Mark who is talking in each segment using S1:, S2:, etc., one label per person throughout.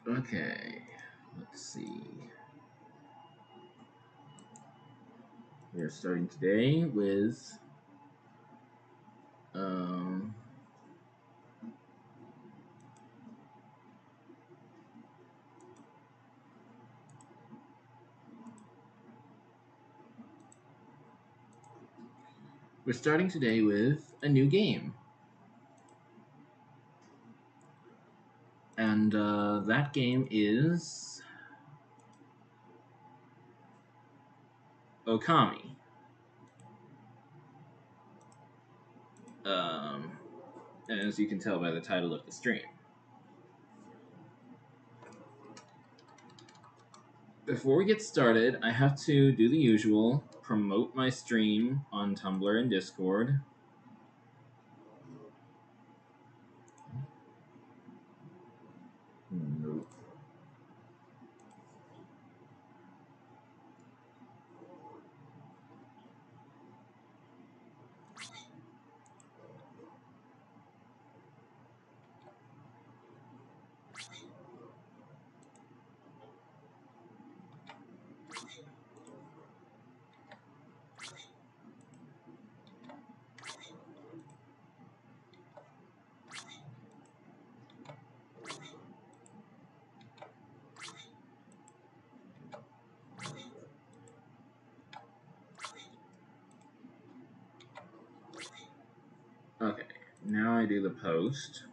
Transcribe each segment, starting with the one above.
S1: Okay, let's see. We are starting today with um, we're starting today with a new game, and that game is Okami. Um, as you can tell by the title of the stream. Before we get started, I have to do the usual, promote my stream on Tumblr and Discord. Nope. Okay, now I do the post.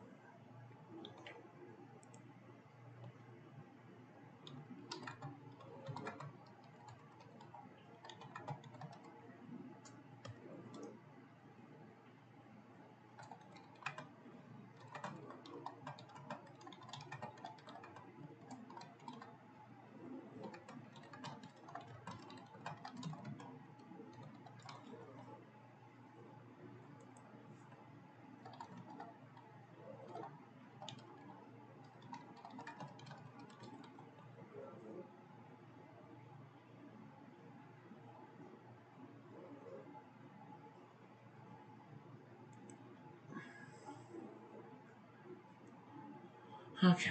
S1: Okay.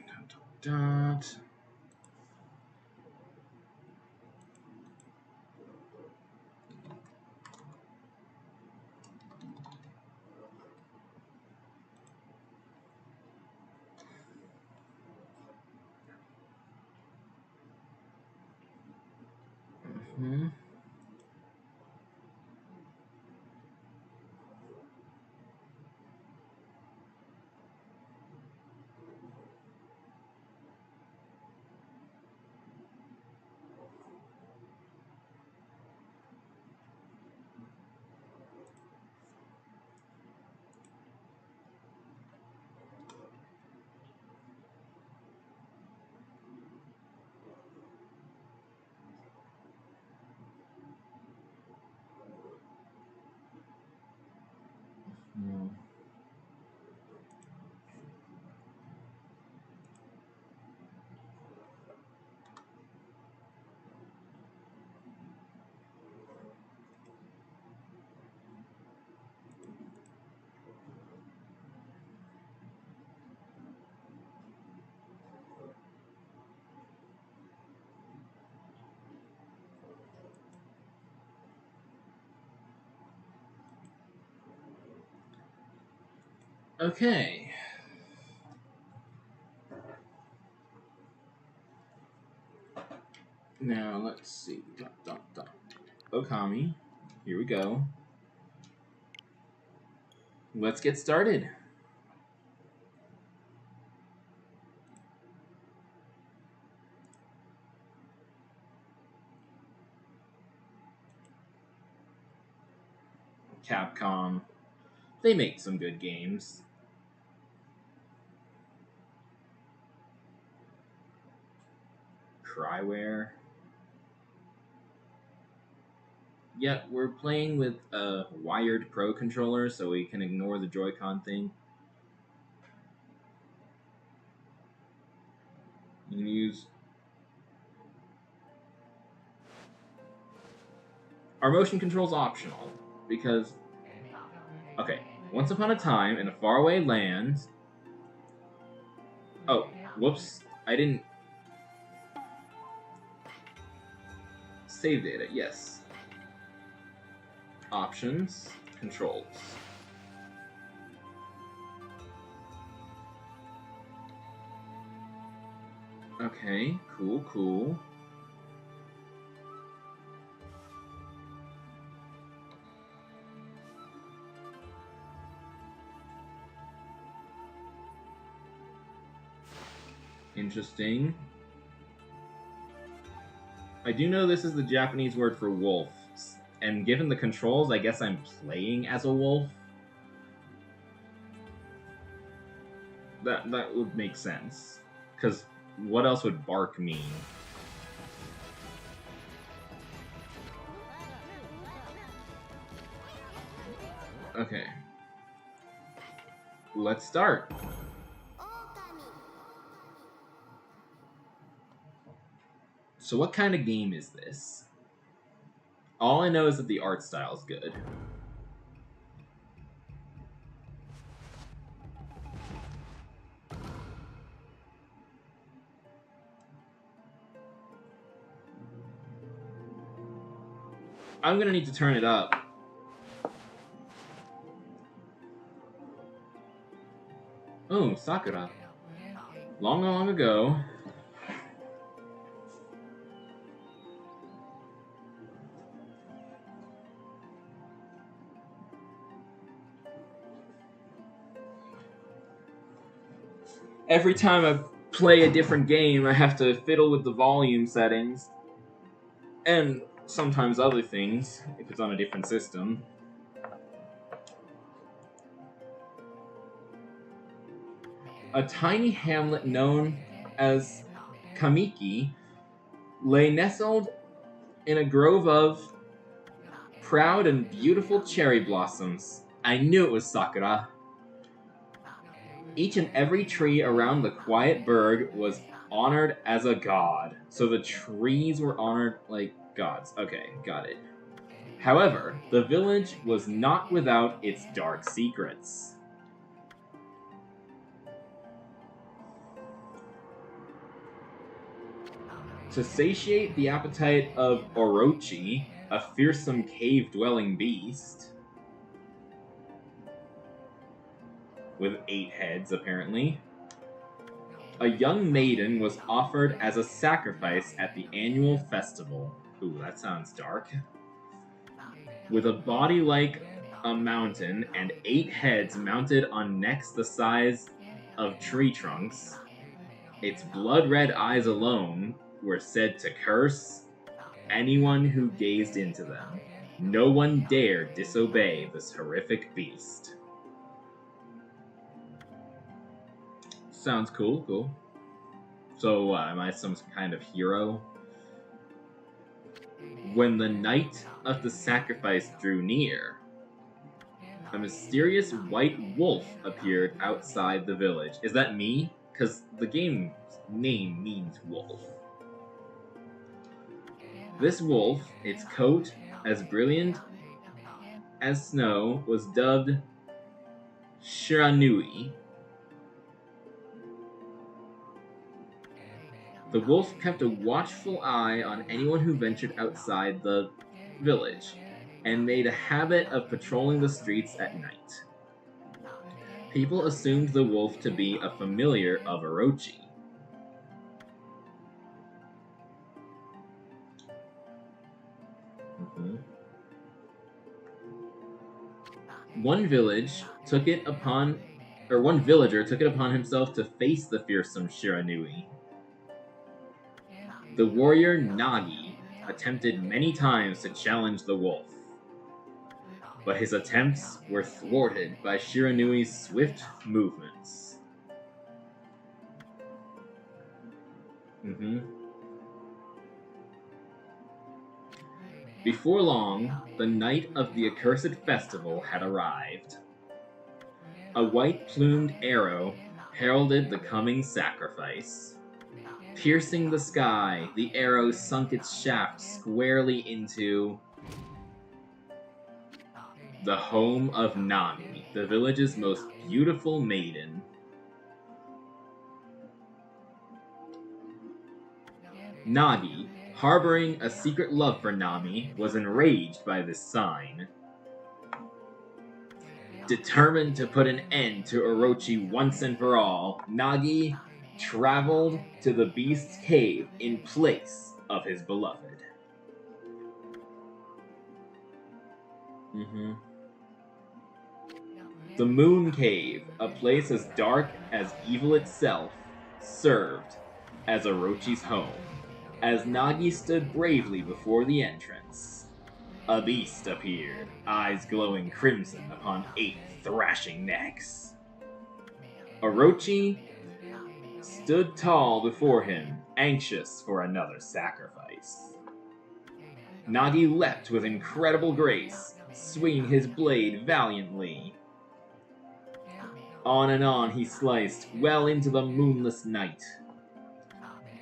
S1: Dot, dot. Mm-hmm. Mm. Okay. Now let's see. Dot, dot, dot. Okami. Here we go. Let's get started. Capcom. They make some good games. Cryware. Yeah, we're playing with a wired Pro controller, so we can ignore the Joy-Con thing. You can use... Our motion control's optional, because... Okay, once upon a time, in a faraway land... Oh, Whoops, I didn't save data. Yes. Options, controls. Okay, cool, cool. Interesting. I do know this is the Japanese word for wolf, and given the controls, I guess I'm playing as a wolf. That would make sense, because what else would bark mean? Okay. Let's start. So what kind of game is this? All I know is that the art style is good. I'm gonna need to turn it up. Oh, Sakura. Long, long ago. Every time I play a different game, I have to fiddle with the volume settings. And sometimes other things, if it's on a different system. A tiny hamlet known as Kamiki lay nestled in a grove of proud and beautiful cherry blossoms. I knew it was Sakura. Each and every tree around the quiet burg was honored as a god. So the trees were honored like gods. Okay, got it. However, the village was not without its dark secrets. To satiate the appetite of Orochi, a fearsome cave-dwelling beast, with 8 heads apparently, a young maiden was offered as a sacrifice at the annual festival. Ooh, that sounds dark. With a body like a mountain and 8 heads mounted on necks the size of tree trunks, its blood-red eyes alone were said to curse anyone who gazed into them. No one dared disobey this horrific beast. Sounds cool, cool. So, am I some kind of hero? When the night of the sacrifice drew near, a mysterious white wolf appeared outside the village. Is that me? Because the game's name means wolf. This wolf, its coat as brilliant as snow, was dubbed Shiranui. The wolf kept a watchful eye on anyone who ventured outside the village, and made a habit of patrolling the streets at night. People assumed the wolf to be a familiar of Orochi. One villager took it upon himself to face the fearsome Shiranui. The warrior Nagi attempted many times to challenge the wolf, but his attempts were thwarted by Shiranui's swift movements. Before long, the night of the accursed festival had arrived. A white-plumed arrow heralded the coming sacrifice. Piercing the sky, the arrow sunk its shaft squarely into the home of Nami, the village's most beautiful maiden. Nagi, harboring a secret love for Nami, was enraged by this sign. Determined to put an end to Orochi once and for all, Nagi traveled to the beast's cave in place of his beloved. The Moon Cave, a place as dark as evil itself, served as Orochi's home, as Nagi stood bravely before the entrance. A beast appeared, eyes glowing crimson upon 8 thrashing necks. Orochi stood tall before him, anxious for another sacrifice. Nagi leapt with incredible grace, swinging his blade valiantly. On and on he sliced, well into the moonless night.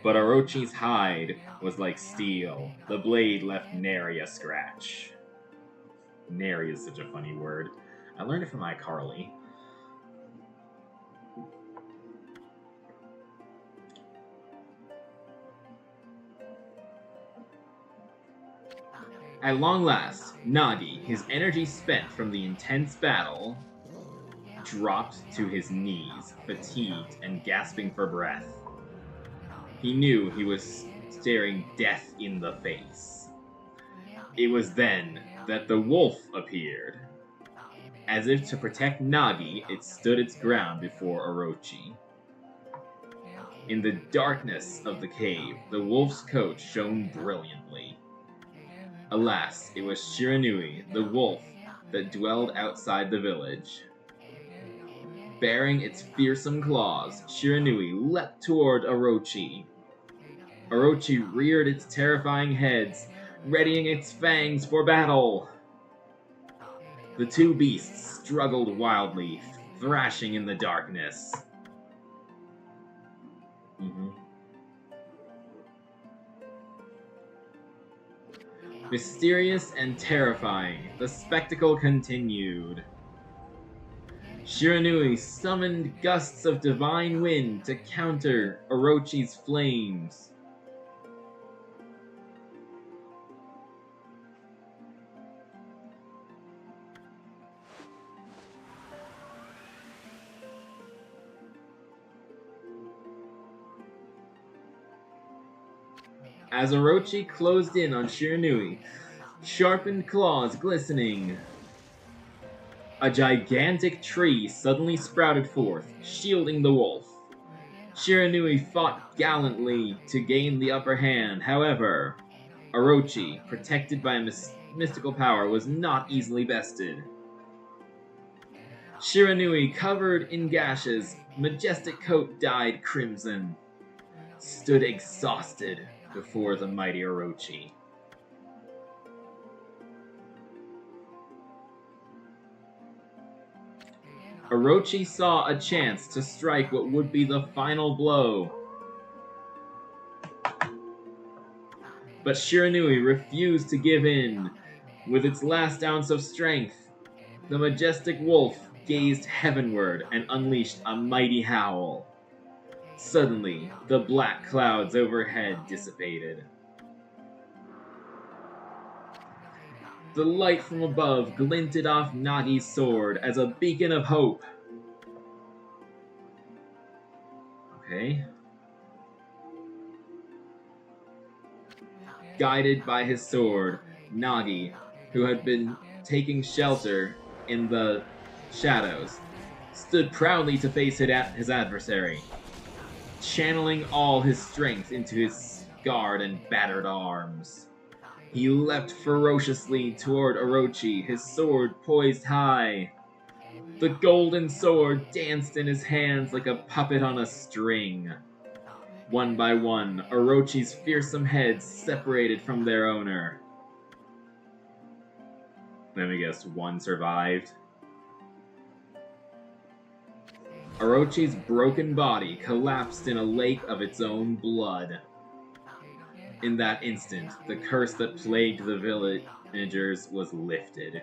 S1: But Orochi's hide was like steel. The blade left nary a scratch. Nary is such a funny word. I learned it from iCarly. At long last, Nagi, his energy spent from the intense battle, dropped to his knees, fatigued and gasping for breath. He knew he was staring death in the face. It was then that the wolf appeared. As if to protect Nagi, it stood its ground before Orochi. In the darkness of the cave, the wolf's coat shone brilliantly. Alas, it was Shiranui, the wolf, that dwelled outside the village. Bearing its fearsome claws, Shiranui leapt toward Orochi. Orochi reared its terrifying heads, readying its fangs for battle. The two beasts struggled wildly, thrashing in the darkness. Mysterious and terrifying, the spectacle continued. Shiranui summoned gusts of divine wind to counter Orochi's flames. As Orochi closed in on Shiranui, sharpened claws glistening, a gigantic tree suddenly sprouted forth, shielding the wolf. Shiranui fought gallantly to gain the upper hand. However, Orochi, protected by a mystical power, was not easily bested. Shiranui, covered in gashes, majestic coat dyed crimson, stood exhausted before the mighty Orochi. Orochi saw a chance to strike what would be the final blow. But Shiranui refused to give in. With its last ounce of strength, the majestic wolf gazed heavenward and unleashed a mighty howl. Suddenly, the black clouds overhead dissipated. The light from above glinted off Nagi's sword as a beacon of hope. Okay. Guided by his sword, Nagi, who had been taking shelter in the shadows, stood proudly to face his adversary, channeling all his strength into his scarred and battered arms. He leapt ferociously toward Orochi, his sword poised high. The golden sword danced in his hands like a puppet on a string. One by one, Orochi's fearsome heads separated from their owner. Let me guess, one survived. Orochi's broken body collapsed in a lake of its own blood. In that instant, the curse that plagued the villagers was lifted.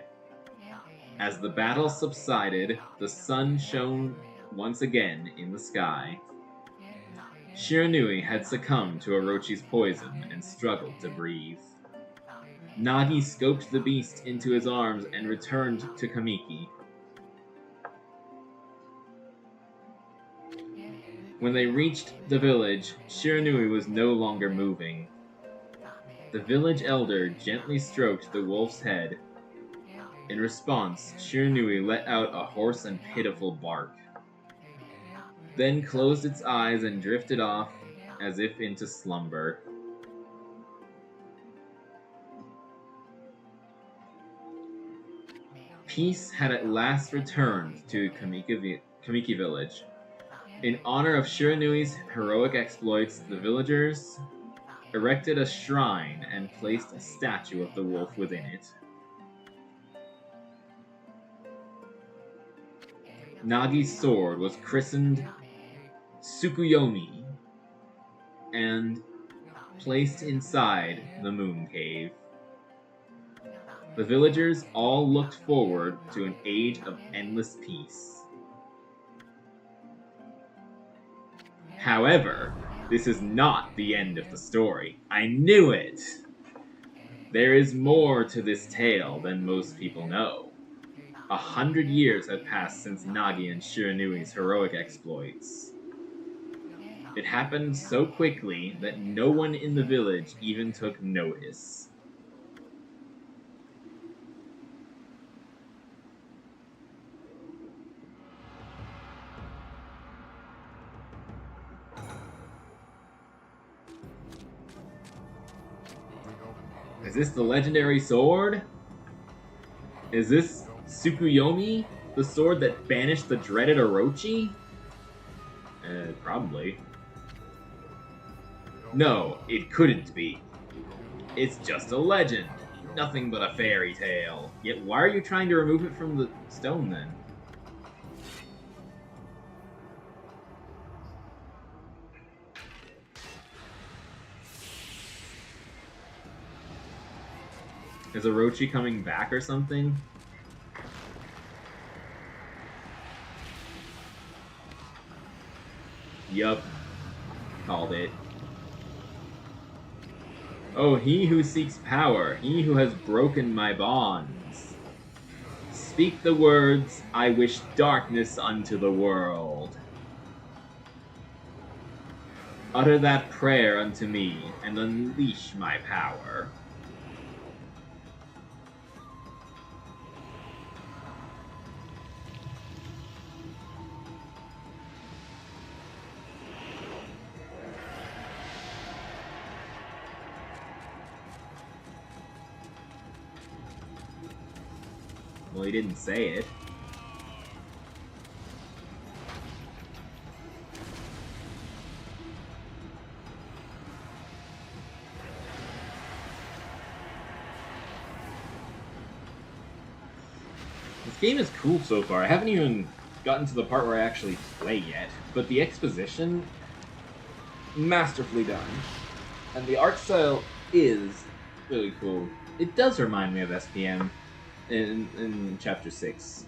S1: As the battle subsided, the sun shone once again in the sky. Shiranui had succumbed to Orochi's poison and struggled to breathe. Nagi scoped the beast into his arms and returned to Kamiki. When they reached the village, Shiranui was no longer moving. The village elder gently stroked the wolf's head. In response, Shiranui let out a hoarse and pitiful bark, then closed its eyes and drifted off as if into slumber. Peace had at last returned to Kamiki village. In honor of Shiranui's heroic exploits, the villagers erected a shrine and placed a statue of the wolf within it. Nagi's sword was christened Tsukuyomi and placed inside the moon cave. The villagers all looked forward to an age of endless peace. However, this is not the end of the story. I knew it! There is more to this tale than most people know. 100 years have passed since Nagi and Shiranui's heroic exploits. It happened so quickly that no one in the village even took notice. Is this the legendary sword? Is this Tsukuyomi? The sword that banished the dreaded Orochi? Probably. No, it couldn't be. It's just a legend. Nothing but a fairy tale. Yet why are you trying to remove it from the stone then? Is Orochi coming back or something? Yup. Called it. Oh, he who seeks power, he who has broken my bonds. Speak the words, I wish darkness unto the world. Utter that prayer unto me, and unleash my power. Well, he didn't say it. This game is cool so far. I haven't even gotten to the part where I actually play yet, but the exposition, masterfully done. And the art style is really cool. It does remind me of SPM. In Chapter 6.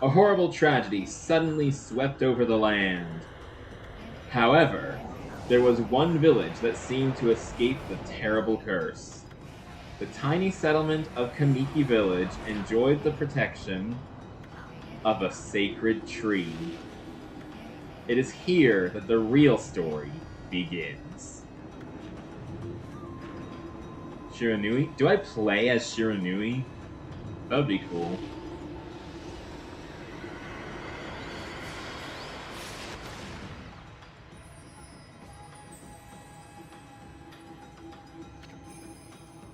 S1: A horrible tragedy suddenly swept over the land. However, there was one village that seemed to escape the terrible curse. The tiny settlement of Kamiki Village enjoyed the protection of a sacred tree. It is here that the real story begins. Shiranui? Do I play as Shiranui? That would be cool.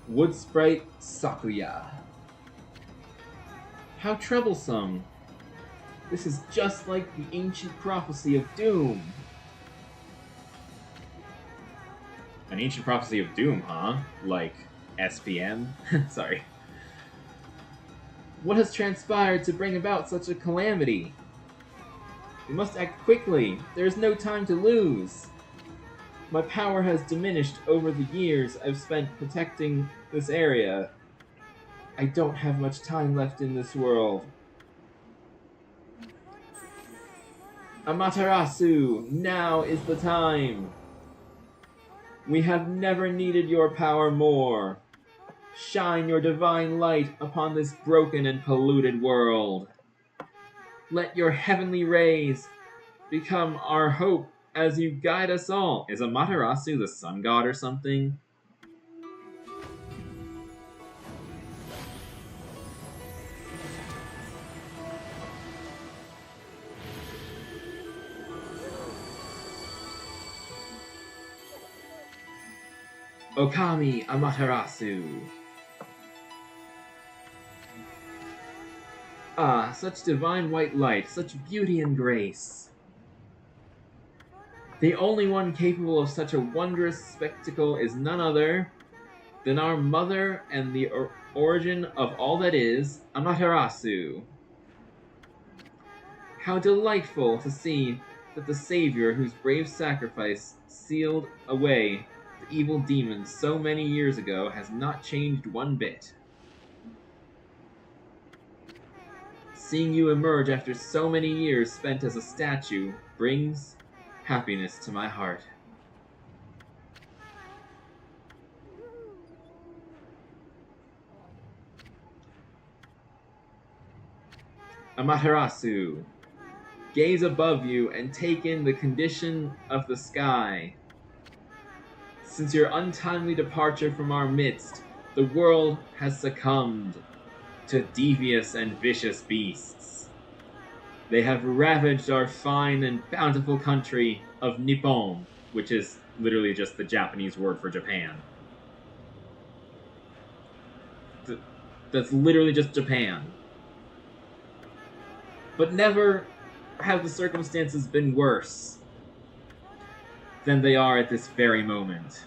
S1: Wood Sprite Sakuya. How troublesome. This is just like the ancient prophecy of doom. An ancient prophecy of doom, huh? Like SPM? Sorry. What has transpired to bring about such a calamity? We must act quickly. There is no time to lose. My power has diminished over the years I've spent protecting this area. I don't have much time left in this world. Amaterasu, now is the time. We have never needed your power more. Shine your divine light upon this broken and polluted world. Let your heavenly rays become our hope as you guide us all. Is Amaterasu the sun god or something? Okami Amaterasu. Ah, such divine white light, such beauty and grace. The only one capable of such a wondrous spectacle is none other than our mother and the origin of all that is, Amaterasu. How delightful to see that the Savior whose brave sacrifice sealed away the evil demons so many years ago has not changed one bit. Seeing you emerge after so many years spent as a statue brings happiness to my heart. Amaterasu, gaze above you and take in the condition of the sky. Since your untimely departure from our midst, the world has succumbed to devious and vicious beasts. They have ravaged our fine and bountiful country of Nippon, which is literally just the Japanese word for Japan. That's literally just Japan. But never have the circumstances been worse than they are at this very moment.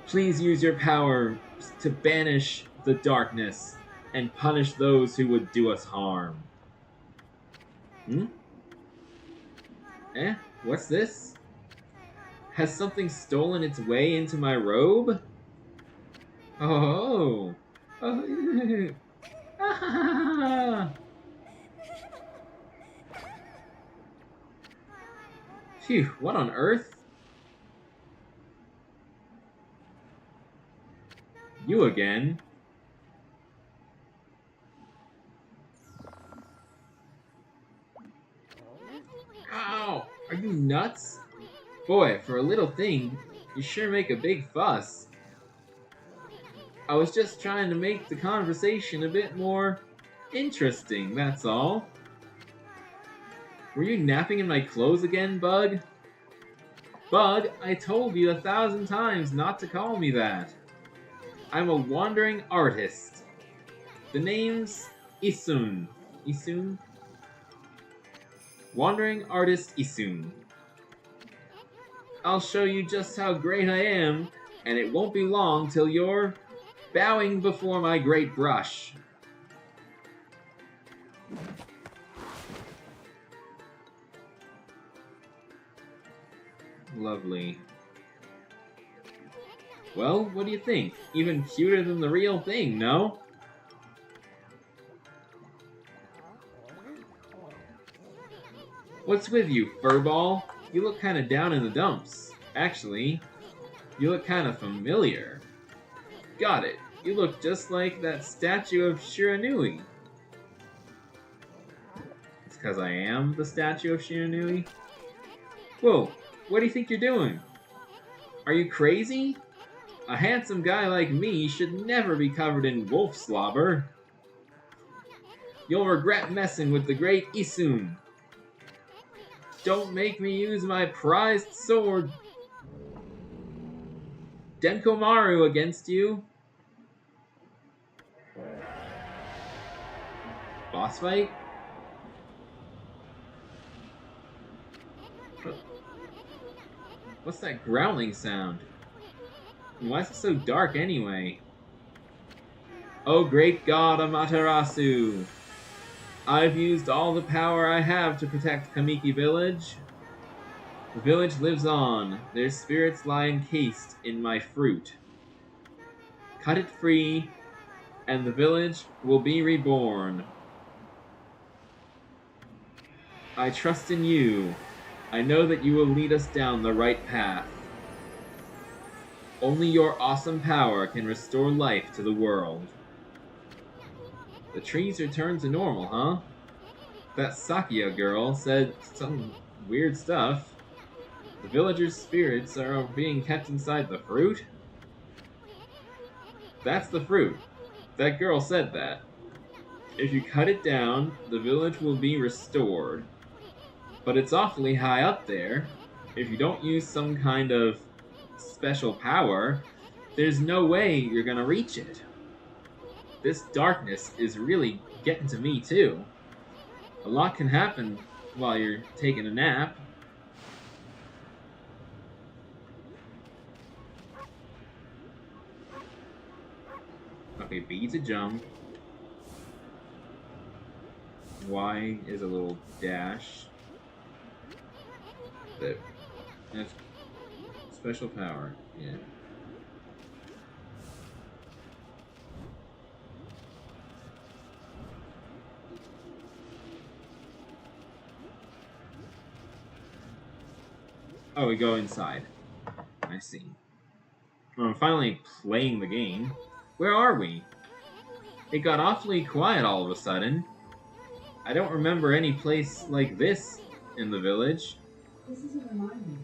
S1: Please use your power to banish the darkness and punish those who would do us harm. Eh? What's this? Has something stolen its way into my robe? Oh. Oh. Phew, what on earth? You again? Ow! Are you nuts? Boy, for a little thing, you sure make a big fuss. I was just trying to make the conversation a bit more interesting, that's all. Were you napping in my clothes again, Bug? Bug, I told you 1,000 times not to call me that. I'm a wandering artist. The name's Isun. Isun? Wandering Artist Isun. I'll show you just how great I am, and it won't be long till you're bowing before my great brush. Lovely. Well, what do you think? Even cuter than the real thing, no? What's with you, furball? You look kinda down in the dumps. Actually, you look kinda familiar. Got it. You look just like that statue of Shiranui. It's because I am the statue of Shiranui? Whoa, what do you think you're doing? Are you crazy? A handsome guy like me should never be covered in wolf slobber. You'll regret messing with the great Isun. Don't make me use my prized sword, Denkomaru, against you. Boss fight? What's that growling sound? Why is it so dark anyway? Oh great god Amaterasu! I've used all the power I have to protect Kamiki Village. The village lives on. Their spirits lie encased in my fruit. Cut it free, and the village will be reborn. I trust in you. I know that you will lead us down the right path. Only your awesome power can restore life to the world. The trees returned to normal, huh? That Sakia girl said some weird stuff. The villagers' spirits are being kept inside the fruit? That's the fruit. That girl said that. If you cut it down, the village will be restored. But it's awfully high up there. If you don't use some kind of special power, there's no way you're gonna reach it. This darkness is really getting to me, too. A lot can happen while you're taking a nap. Okay, B to jump. Y is a little dash. That's special power, yeah. Oh, we go inside. I see. I'm finally playing the game. Where are we? It got awfully quiet all of a sudden. I don't remember any place like this in the village.
S2: This is a reminder.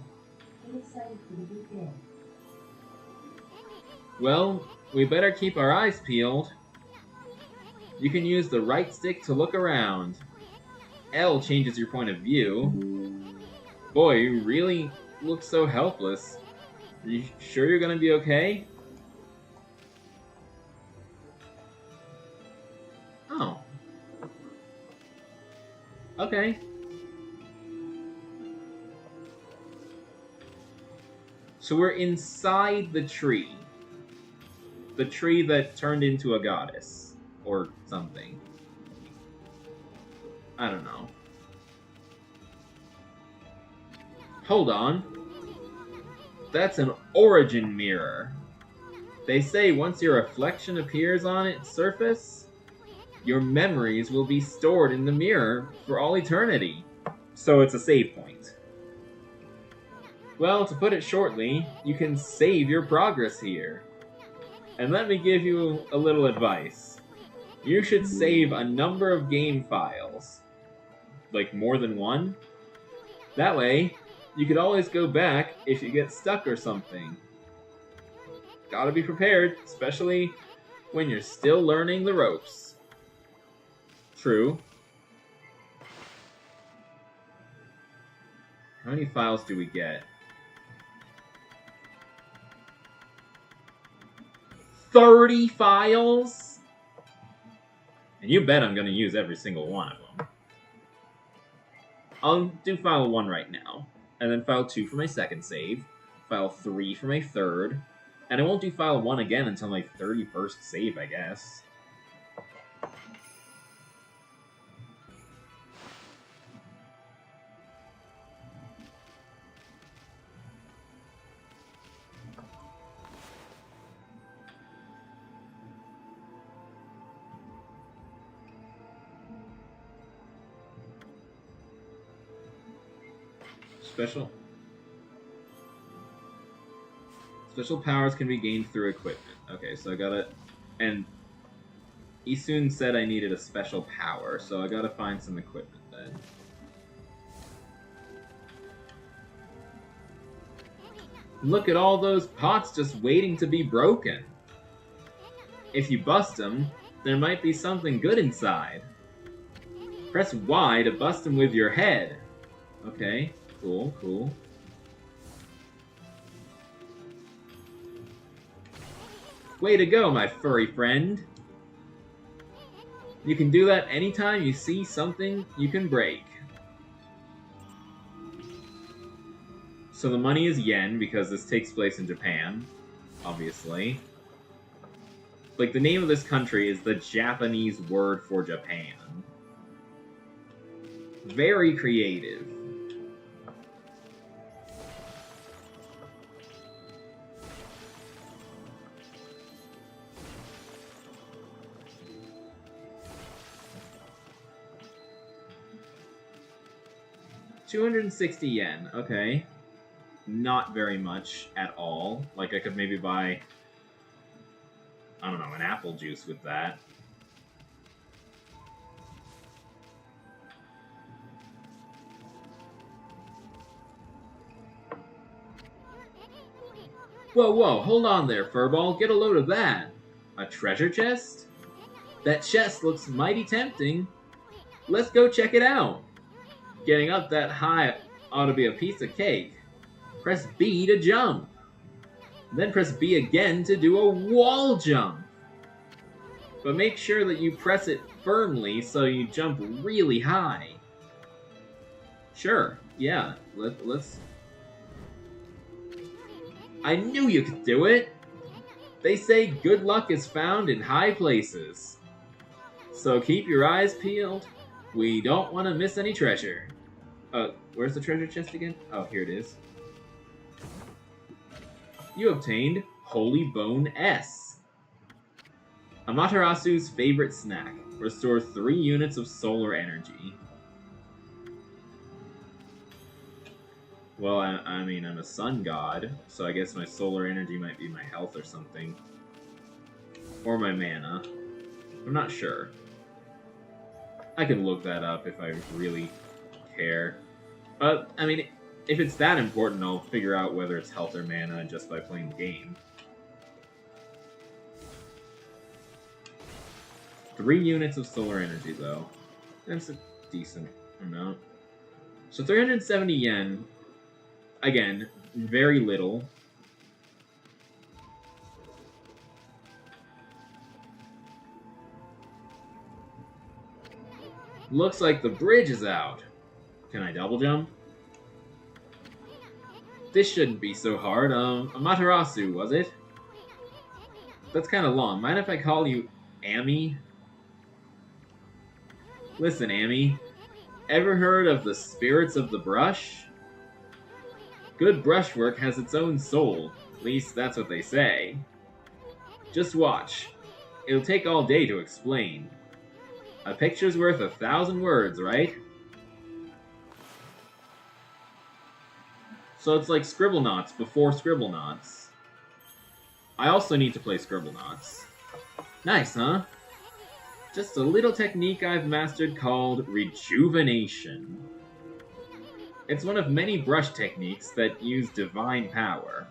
S2: Get excited for the big day.
S1: Well, we better keep our eyes peeled. You can use the right stick to look around. L changes your point of view. Boy, you really look so helpless. Are you sure you're gonna be okay? Oh. Okay. So we're inside the tree. The tree that turned into a goddess. Or something. I don't know. Hold on. That's an origin mirror. They say once your reflection appears on its surface, your memories will be stored in the mirror for all eternity. So it's a save point. Well, to put it shortly, you can save your progress here. And let me give you a little advice. You should save a number of game files. Like more than one. That way, you could always go back if you get stuck or something. Gotta be prepared, especially when you're still learning the ropes. True. How many files do we get? 30 files? And you bet I'm gonna use every single one of them. I'll do file 1 right now. And then file 2 for my second save. File 3 for my third. And I won't do file 1 again until my 31st save, I guess. Special powers can be gained through equipment. Okay, so I gotta... And Isun said I needed a special power, so I gotta find some equipment then. Look at all those pots just waiting to be broken. If you bust them, there might be something good inside. Press Y to bust them with your head. Okay, cool, cool. Way to go, my furry friend. You can do that anytime you see something you can break. So the money is yen, because this takes place in Japan, obviously. Like, the name of this country is the Japanese word for Japan. Very creative. 260 yen, okay. Not very much at all. Like, I could maybe buy, I don't know, an apple juice with that. Whoa, whoa, hold on there, Furball. Get a load of that. A treasure chest? That chest looks mighty tempting. Let's go check it out. Getting up that high ought to be a piece of cake. Press B to jump. Then press B again to do a wall jump. But make sure that you press it firmly so you jump really high. Sure, yeah, let's... I knew you could do it! They say good luck is found in high places. So keep your eyes peeled. We don't want to miss any treasure. Where's the treasure chest again? Oh, here it is. You obtained Holy Bone S. Amaterasu's favorite snack. Restores 3 units of solar energy. Well, I mean, I'm a sun god, so I guess my solar energy might be my health or something. Or my mana. I'm not sure. I can look that up if I really care. But, I mean, if it's that important, I'll figure out whether it's health or mana just by playing the game. 3 units of solar energy, though. That's a decent amount. So 370 yen. Again, very little. Looks like the bridge is out. Can I double jump? This shouldn't be so hard. Amaterasu, was it? That's kind of long. Mind if I call you Amy? Listen, Amy. Ever heard of the spirits of the brush? Good brushwork has its own soul. At least that's what they say. Just watch. It'll take all day to explain. A picture's worth 1,000 words, right? So it's like Scribblenauts before Scribblenauts. I also need to play Scribblenauts. Nice, huh? Just a little technique I've mastered called Rejuvenation. It's one of many brush techniques that use divine power.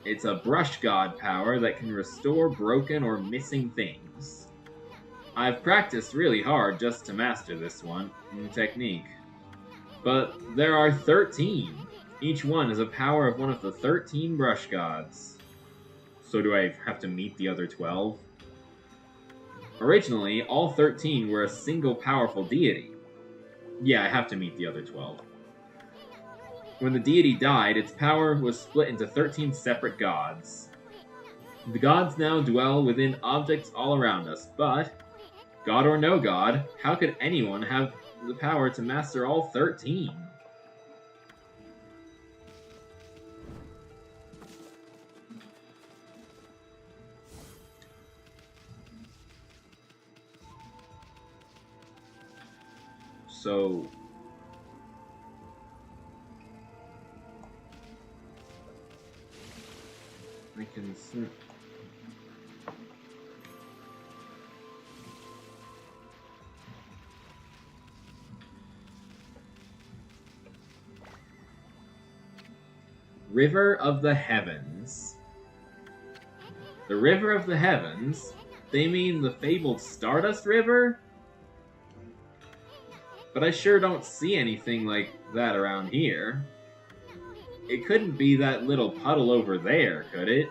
S1: It's a brush god power that can restore broken or missing things. I've practiced really hard just to master this technique. But there are 13. Each one is a power of one of the 13 brush gods. So do I have to meet the other 12? Originally, all 13 were a single powerful deity. Yeah, I have to meet the other 12. When the deity died, its power was split into 13 separate gods. The gods now dwell within objects all around us, but, god or no god, how could anyone have the power to master all 13? So... I can see... River of the Heavens. The River of the Heavens? They mean the fabled Stardust River? But I sure don't see anything like that around here. It couldn't be that little puddle over there, could it?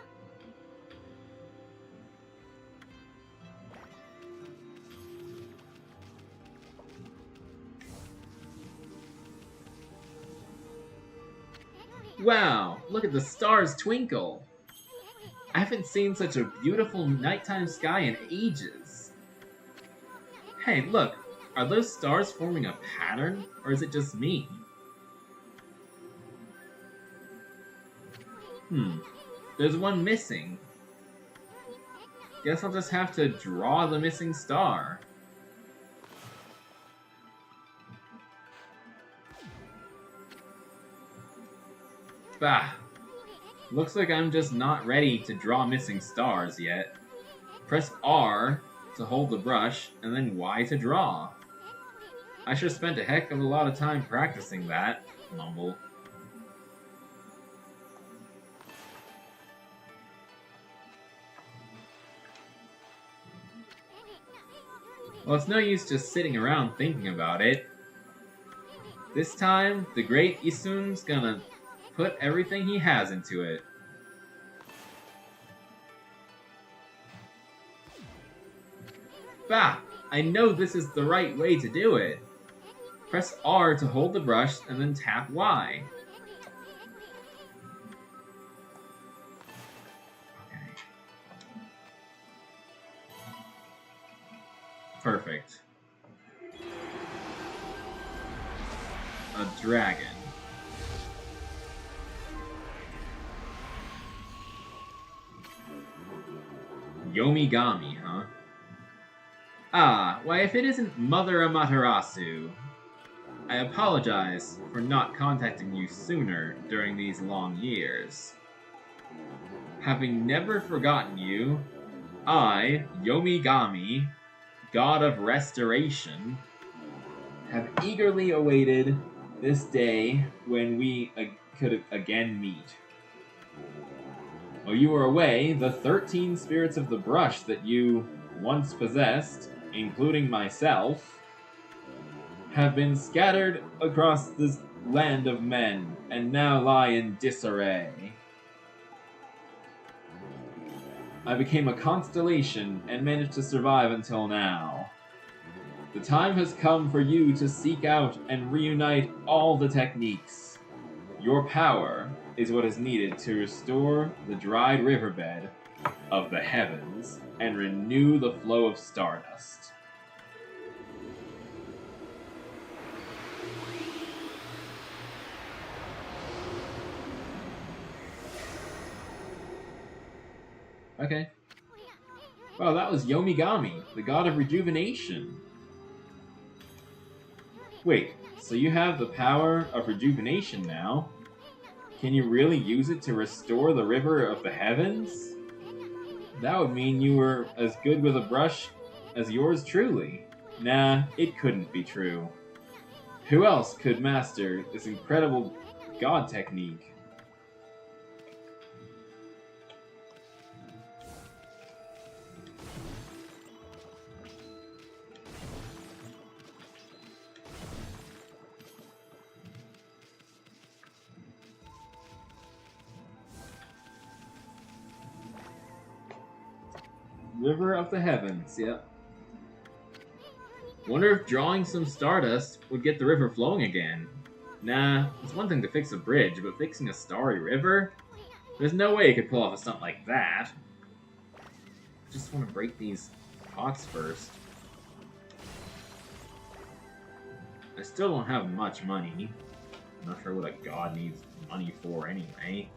S1: Wow, look at the stars twinkle. I haven't seen such a beautiful nighttime sky in ages. Hey, look, are those stars forming a pattern, or is it just me? There's one missing. Guess I'll just have to draw the missing star. Bah! Looks like I'm just not ready to draw missing stars yet. Press R to hold the brush, and then Y to draw. I should have spent a heck of a lot of time practicing that. Mumble. Well, it's no use just sitting around thinking about it. This time, the great Isun's gonna put everything he has into it. Bah! I know this is the right way to do it. Press R to hold the brush and then tap Y. Okay. Perfect. A dragon. Yomigami, huh? Ah, why if it isn't Mother Amaterasu. I apologize for not contacting you sooner during these long years. Having never forgotten you, I, Yomigami, God of Restoration, have eagerly awaited this day when we could again meet. While you were away, the 13 spirits of the brush that you once possessed, including myself, have been scattered across this land of men, and now lie in disarray. I became a constellation and managed to survive until now. The time has come for you to seek out and reunite all the techniques. Your power is what is needed to restore the dried riverbed of the heavens and renew the flow of stardust. Okay. Well, that was Yomigami, the god of rejuvenation. Wait, so you have the power of rejuvenation now? Can you really use it to restore the river of the heavens? That would mean you were as good with a brush as yours truly. Nah, it couldn't be true. Who else could master this incredible god technique? River of the Heavens, yep. Wonder if drawing some stardust would get the river flowing again. Nah, it's one thing to fix a bridge, but fixing a starry river? There's no way you could pull off a stunt like that. Just want to break these pots first. I still don't have much money. I'm not sure what a god needs money for anyway.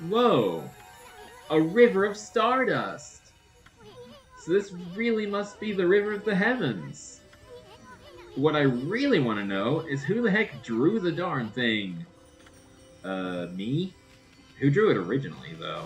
S1: Whoa! A river of stardust! So this really must be the river of the heavens. What I really want to know is who the heck drew the darn thing? Me? Who drew it originally, though?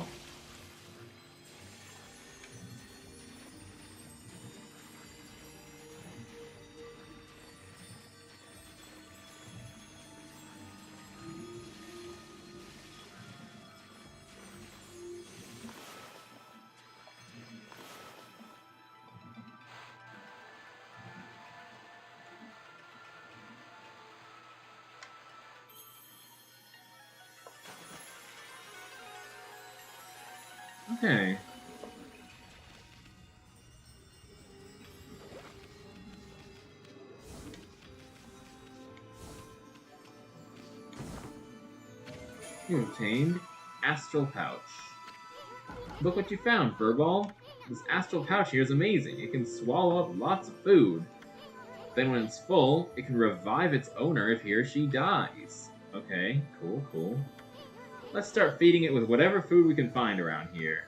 S1: Okay. You obtained Astral Pouch. Look what you found, Furball. This Astral Pouch here is amazing. It can swallow up lots of food. Then when it's full, it can revive its owner if he or she dies. Okay, cool, cool. Let's start feeding it with whatever food we can find around here.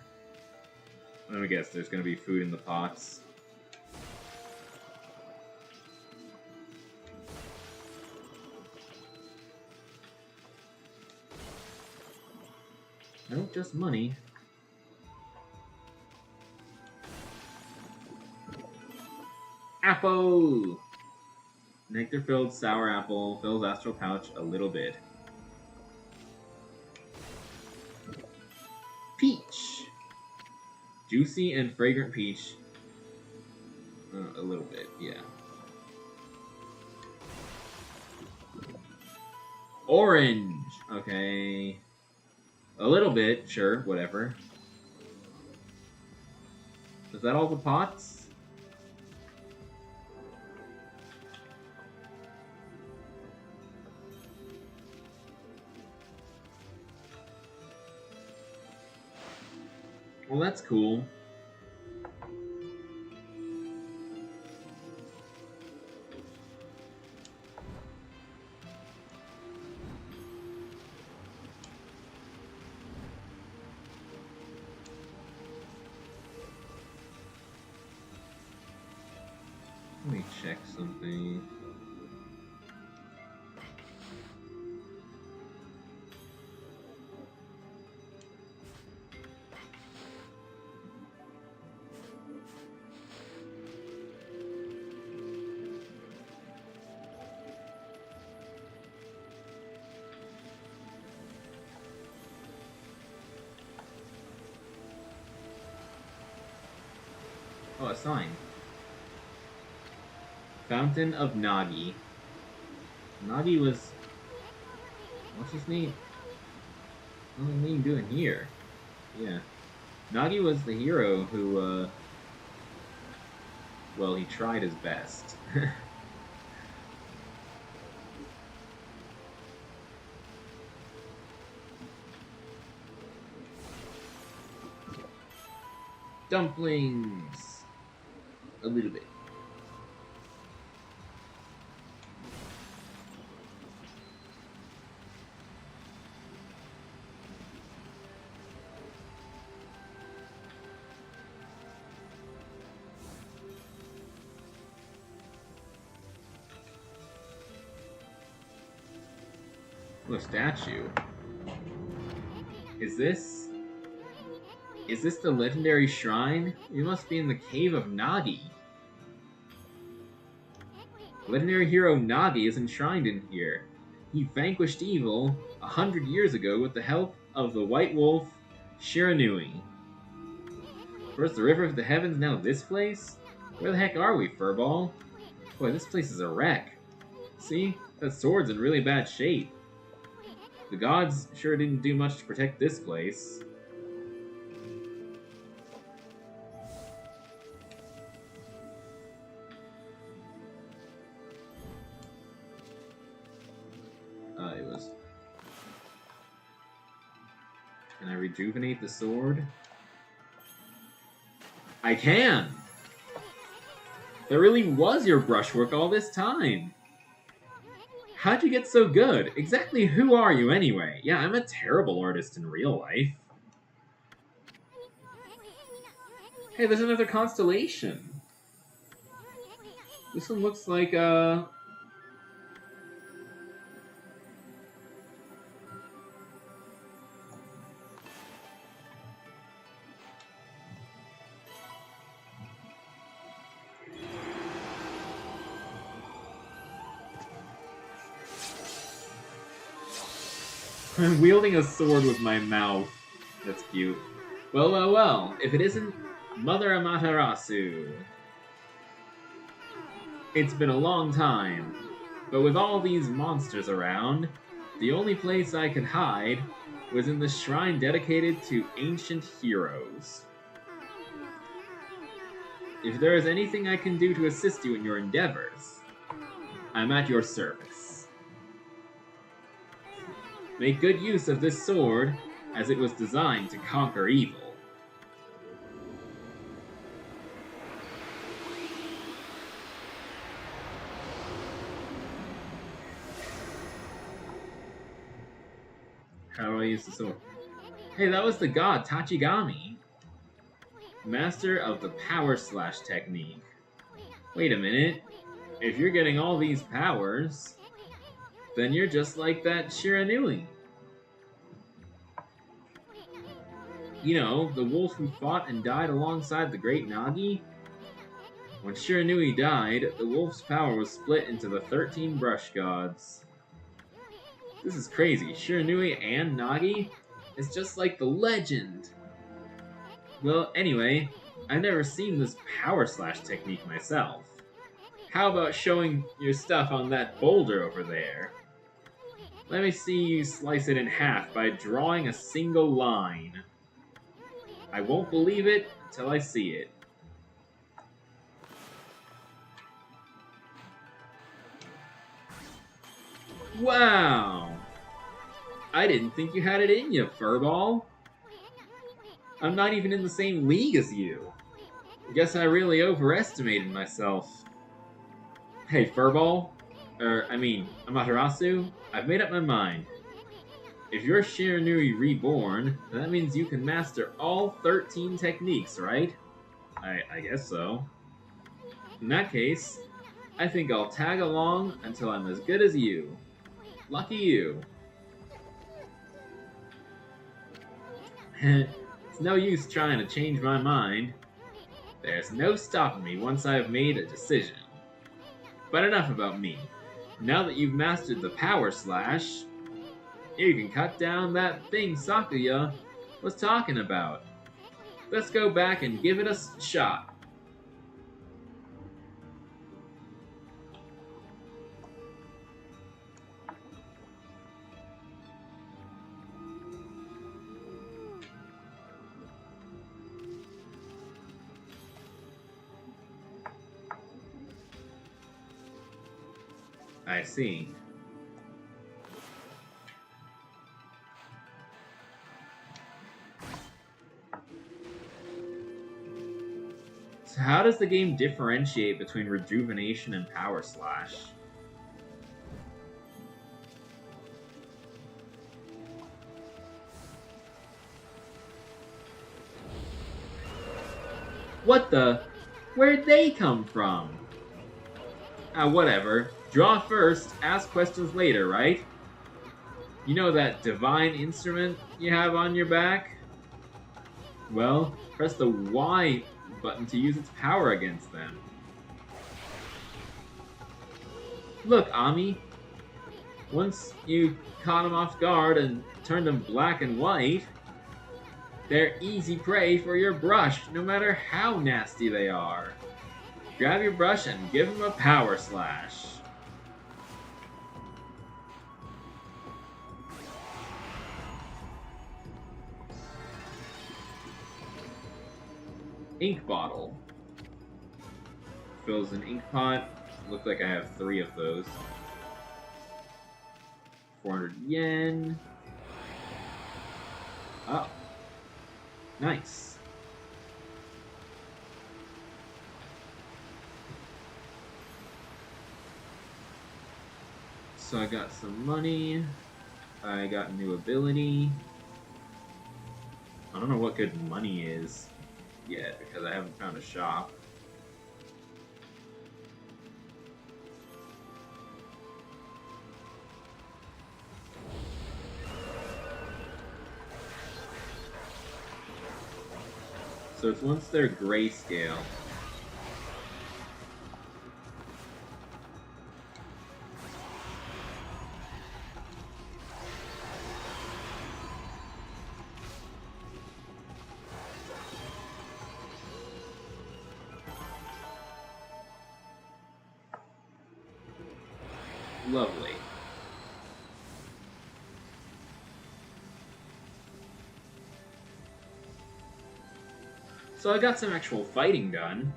S1: Let me guess, there's gonna be food in the pots. Nope, just money. Apple! Nectar-filled sour apple fills astral pouch a little bit. Peach! Juicy and fragrant peach. A little bit, yeah. Orange! Okay. A little bit, sure, whatever. Is that all the pots? Well, that's cool. Let me check something. Oh, a sign. Fountain of Nagi. Nagi was... What's his name? What's his name doing here? Yeah. Nagi was the hero who, well, he tried his best. Dumplings! A little bit. Oh, a statue. Is this the legendary shrine? You must be in the cave of Nagi. Legendary hero Nagi is enshrined in here. He vanquished evil 100 years ago with the help of the White Wolf Shiranui. First the River of the Heavens, now this place? Where the heck are we, Furball? Boy, this place is a wreck. See? That sword's in really bad shape. The gods sure didn't do much to protect this place. It was... Can I rejuvenate the sword? I can! That really was your brushwork all this time! How'd you get so good? Exactly who are you anyway? Yeah, I'm a terrible artist in real life. Hey, there's another constellation. This one looks like, I'm wielding a sword with my mouth. That's cute. Well, well, well. If it isn't Mother Amaterasu. It's been a long time, but with all these monsters around, the only place I could hide was in the shrine dedicated to ancient heroes. If there is anything I can do to assist you in your endeavors, I'm at your service. Make good use of this sword, as it was designed to conquer evil. How do I use the sword? Hey, that was the god Tachigami, master of the power slash technique. Wait a minute. If you're getting all these powers, then you're just like that Shiranui. You know, the wolf who fought and died alongside the great Nagi? When Shiranui died, the wolf's power was split into the 13 brush gods. This is crazy. Shiranui and Nagi? It's just like the legend. Well, anyway, I've never seen this power slash technique myself. How about showing your stuff on that boulder over there? Let me see you slice it in half by drawing a single line. I won't believe it until I see it. Wow! I didn't think you had it in you, Furball. I'm not even in the same league as you. Guess I really overestimated myself. Hey, Furball. Amaterasu, I've made up my mind. If you're Shiranui Reborn, that means you can master all 13 techniques, right? I guess so. In that case, I think I'll tag along until I'm as good as you. Lucky you. It's no use trying to change my mind. There's no stopping me once I've made a decision. But enough about me. Now that you've mastered the power slash, you can cut down that thing Sakuya was talking about. Let's go back and give it a shot. I see. So how does the game differentiate between rejuvenation and power slash? What the? Where'd they come from? Whatever. Draw first, ask questions later, right? You know that divine instrument you have on your back? Well, press the Y button to use its power against them. Look, Ami. Once you caught them off guard and turned them black and white, they're easy prey for your brush, no matter how nasty they are. Grab your brush and give them a power slash. Ink bottle. Fills an ink pot. Looks like I have 3 of those. 400 yen. Oh. Nice. So I got some money. I got a new ability. I don't know what good money is yet because I haven't found a shop. So it's once they're grayscale. Lovely. So I got some actual fighting done.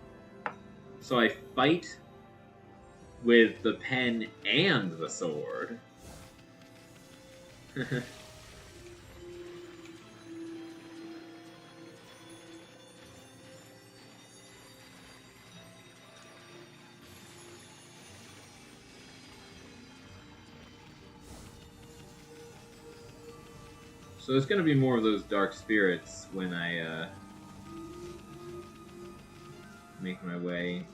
S1: So I fight with the pen and the sword. So there's gonna be more of those dark spirits when I make my way.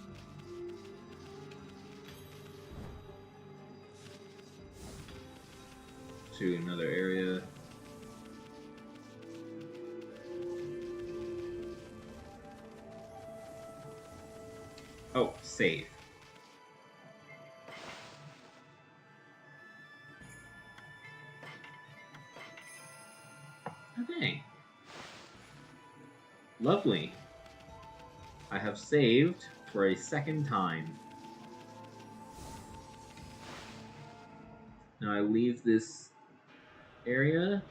S1: To another area. Oh, save. Okay. Lovely. I have saved for a second time. Now I leave this area.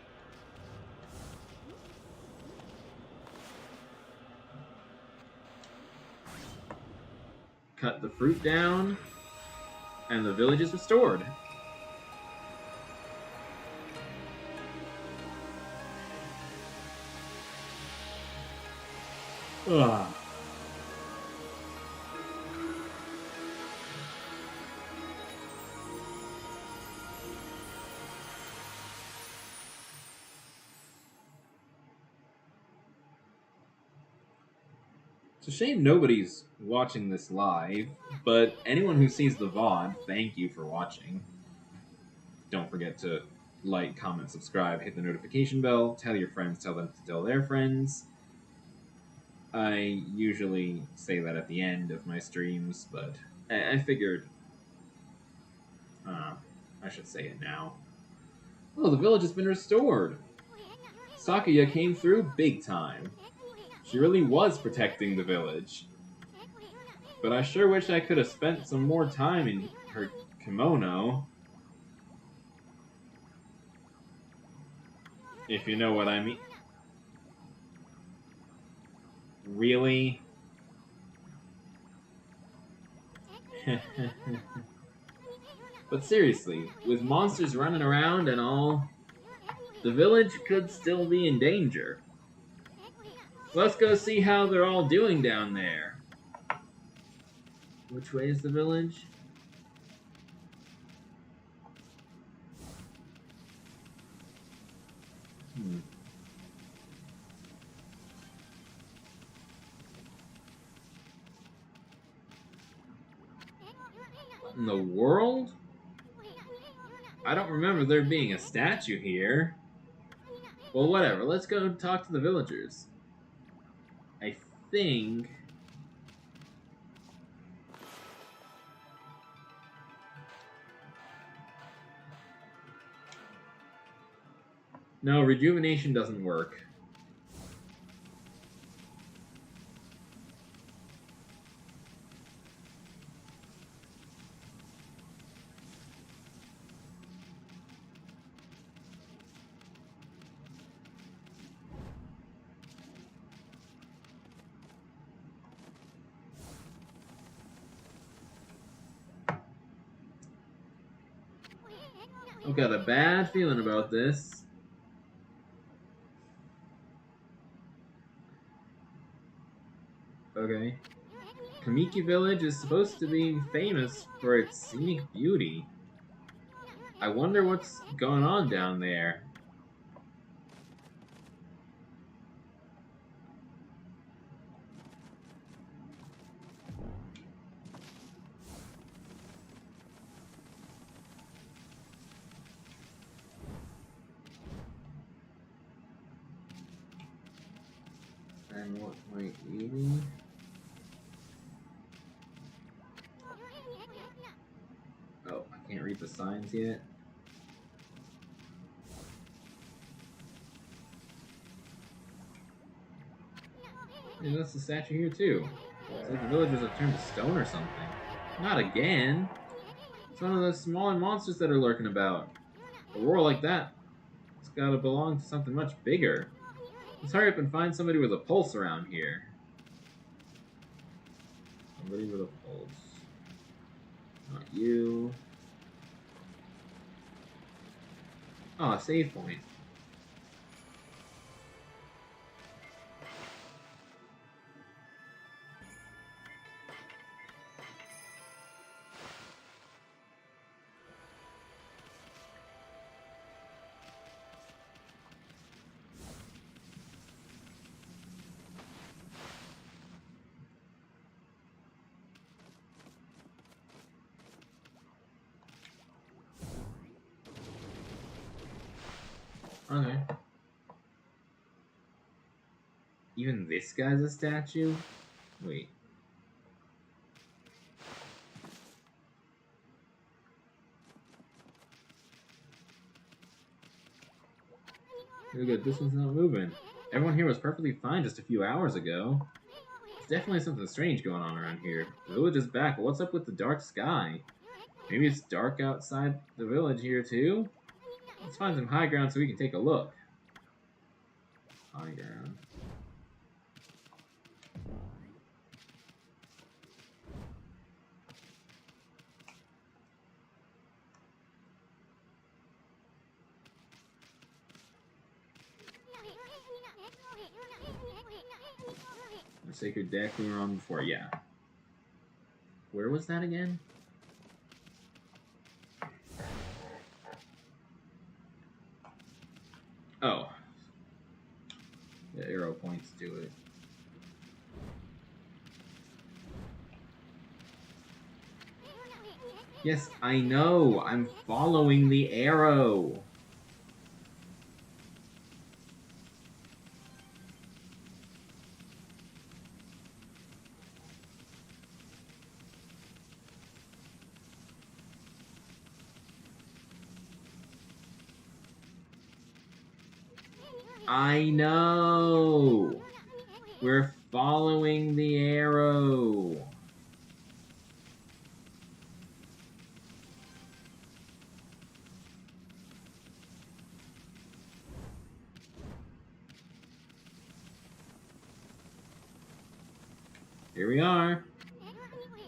S1: Cut the fruit down, and the village is restored. Ugh. It's a shame nobody's watching this live, but anyone who sees the VOD, thank you for watching. Don't forget to like, comment, subscribe, hit the notification bell, tell your friends, tell them to tell their friends. I usually say that at the end of my streams, but I figured I should say it now. Oh, the village has been restored. Sakuya came through big time. She really was protecting the village. But I sure wish I could have spent some more time in her kimono. If you know what I mean. Really? But seriously, with monsters running around and all, the village could still be in danger. Let's go see how they're all doing down there. Which way is the village? What in the world? I don't remember there being a statue here. Well, whatever. Let's go talk to the villagers. I think... No, rejuvenation doesn't work. I've got a bad feeling about this. Okay. Kamiki Village is supposed to be famous for its scenic beauty. I wonder what's going on down there. And what might we be? Oh, I can't read the signs yet. Hey, that's the statue here too. It's like the villagers have turned to stone or something. Not again! It's one of those smaller monsters that are lurking about. A roar like that, it's gotta belong to something much bigger. Let's hurry up and find somebody with a pulse around here. Somebody with a pulse. Not you. Oh, a save point. Okay. Even this guy's a statue? Wait. Look at this one's not moving. Everyone here was perfectly fine just a few hours ago. There's definitely something strange going on around here. The village is back, but what's up with the dark sky? Maybe it's dark outside the village here too? Let's find some high ground so we can take a look. High ground. The sacred deck we were on before, yeah. Where was that again? Oh. The arrow points to it. Yes, I know. I'm following the arrow. I know. We're following the arrow. Here we are.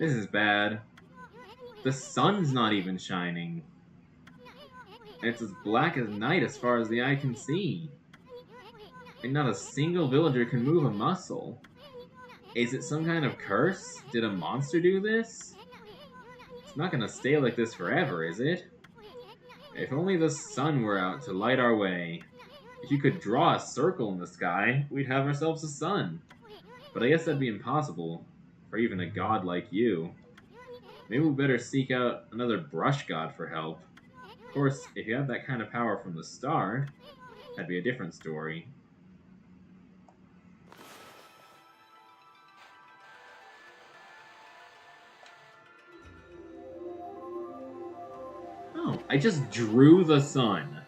S1: This is bad. The sun's not even shining. And it's as black as night as far as the eye can see. And not a single villager can move a muscle. Is it some kind of curse? Did a monster do this? It's not gonna stay like this forever, is it? If only the sun were out to light our way. If you could draw a circle in the sky, we'd have ourselves a sun. But I guess that'd be impossible, for even a god like you. Maybe we better seek out another brush god for help. Of course, if you had that kind of power from the start, that'd be a different story. Oh, I just drew the sun.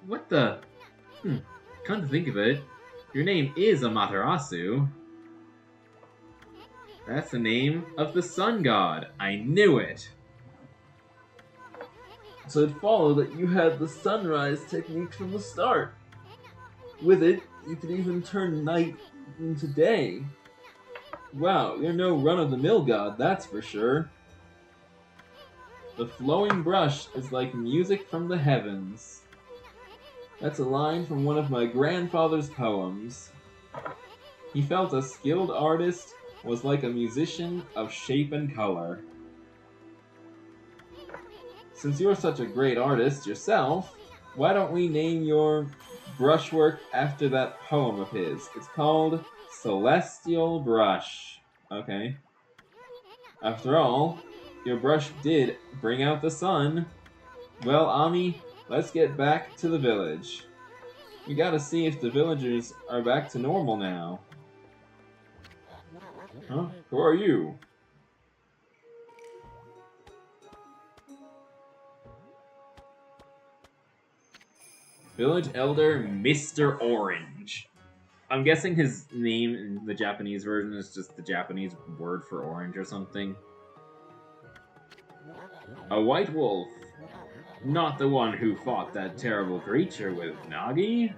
S1: What the? Come to think of it, your name is Amaterasu. That's the name of the sun god. I knew it. So it followed that you had the sunrise technique from the start. With it, you could even turn night into day. Wow, you're no run-of-the-mill god, that's for sure. The flowing brush is like music from the heavens. That's a line from one of my grandfather's poems. He felt a skilled artist was like a musician of shape and color. Since you're such a great artist yourself, why don't we name your brushwork after that poem of his? It's called Celestial Brush. Okay. After all, your brush did bring out the sun. Well, Ami, let's get back to the village. We gotta see if the villagers are back to normal now. Huh? Who are you? Village Elder Mr. Orange. I'm guessing his name in the Japanese version is just the Japanese word for orange or something. A white wolf. Not the one who fought that terrible creature with Nagi?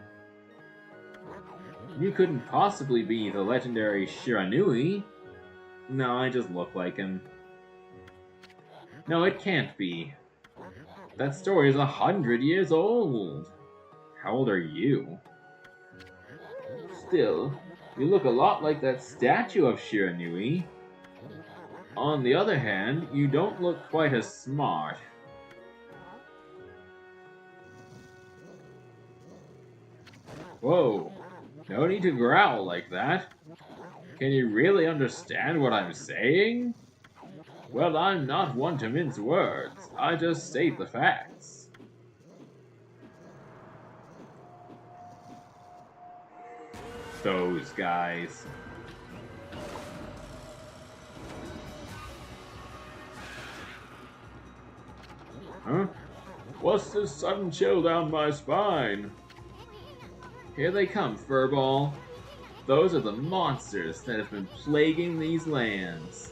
S1: You couldn't possibly be the legendary Shiranui. No, I just look like him. No, it can't be. That story is 100 years old. How old are you? Still, you look a lot like that statue of Shiranui. On the other hand, you don't look quite as smart. Whoa, no need to growl like that. Can you really understand what I'm saying? Well, I'm not one to mince words. I just state the facts. those guys. Huh? What's this sudden chill down my spine? Here they come, Furball. Those are the monsters that have been plaguing these lands.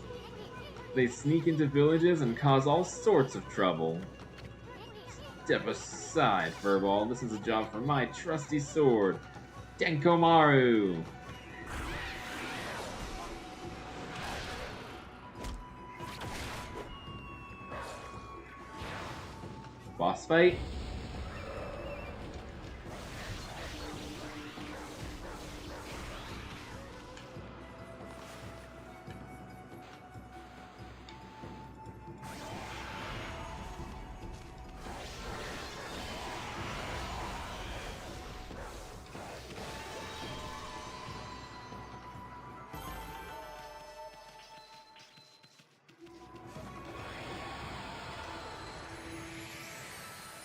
S1: They sneak into villages and cause all sorts of trouble. Step aside, Furball. This is a job for my trusty sword, Denkomaru. Boss fight?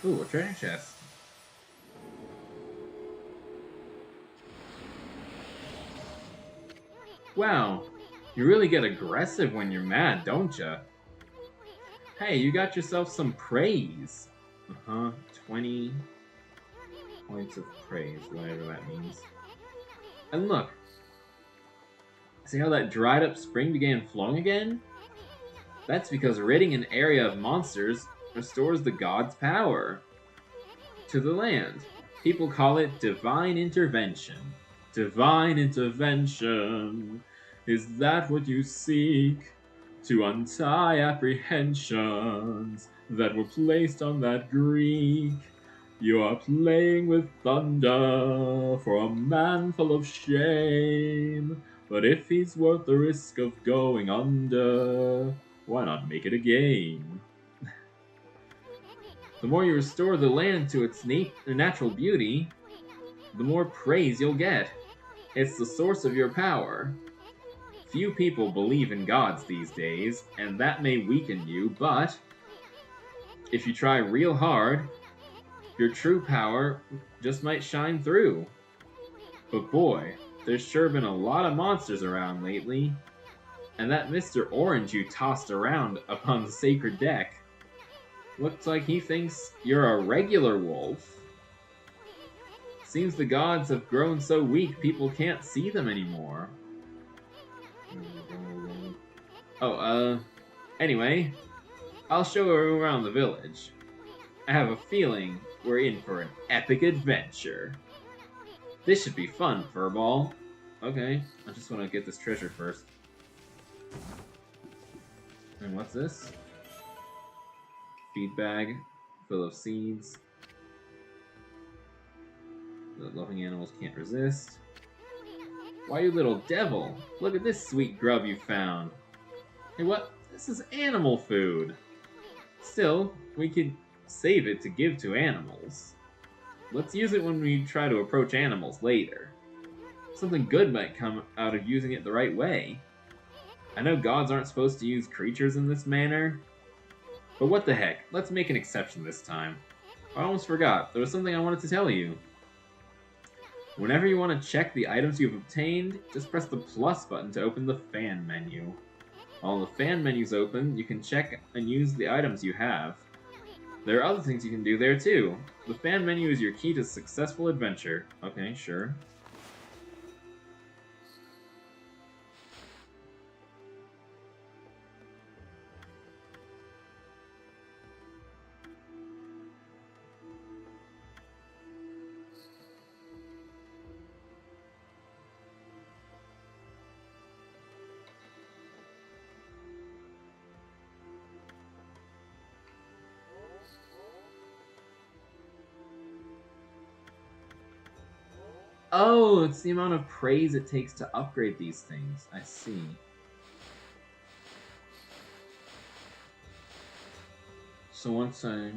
S1: Ooh, a treasure chest. Wow, you really get aggressive when you're mad, don't ya? Hey, you got yourself some praise. 20 points of praise, whatever that means. And look, see how that dried up spring began flowing again? That's because ridding an area of monsters restores the god's power to the land. People call it divine intervention. Divine intervention. Is that what you seek? To untie apprehensions that were placed on that Greek. You are playing with thunder for a man full of shame. But if he's worth the risk of going under, why not make it a game? The more you restore the land to its natural beauty, the more praise you'll get. It's the source of your power. Few people believe in gods these days, and that may weaken you, but if you try real hard, your true power just might shine through. But boy, there's sure been a lot of monsters around lately. And that Mr. Orange you tossed around upon the sacred deck, looks like he thinks you're a regular wolf. Seems the gods have grown so weak people can't see them anymore. Oh, anyway, I'll show you around the village. I have a feeling we're in for an epic adventure. This should be fun, Furball. Okay, I just want to get this treasure first. And what's this? Feed bag full of seeds. The loving animals can't resist. Why, you little devil! Look at this sweet grub you found. Hey, what? This is animal food. Still, we could save it to give to animals. Let's use it when we try to approach animals later. Something good might come out of using it the right way. I know gods aren't supposed to use creatures in this manner, but what the heck, let's make an exception this time. I almost forgot, there was something I wanted to tell you. Whenever you want to check the items you've obtained, just press the plus button to open the fan menu. While the fan menu's open, you can check and use the items you have. There are other things you can do there too. The fan menu is your key to successful adventure. Okay, sure. Oh, it's the amount of praise it takes to upgrade these things. I see. So once I...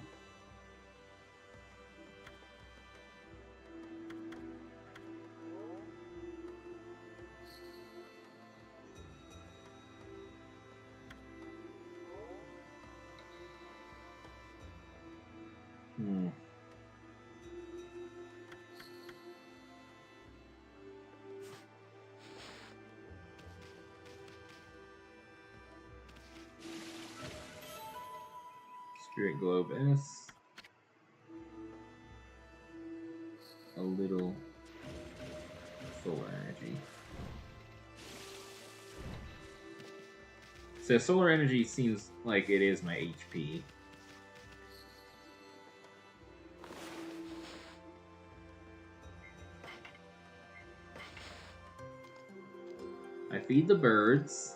S1: Spirit Globe S. A little solar energy. So solar energy seems like it is my HP. I feed the birds.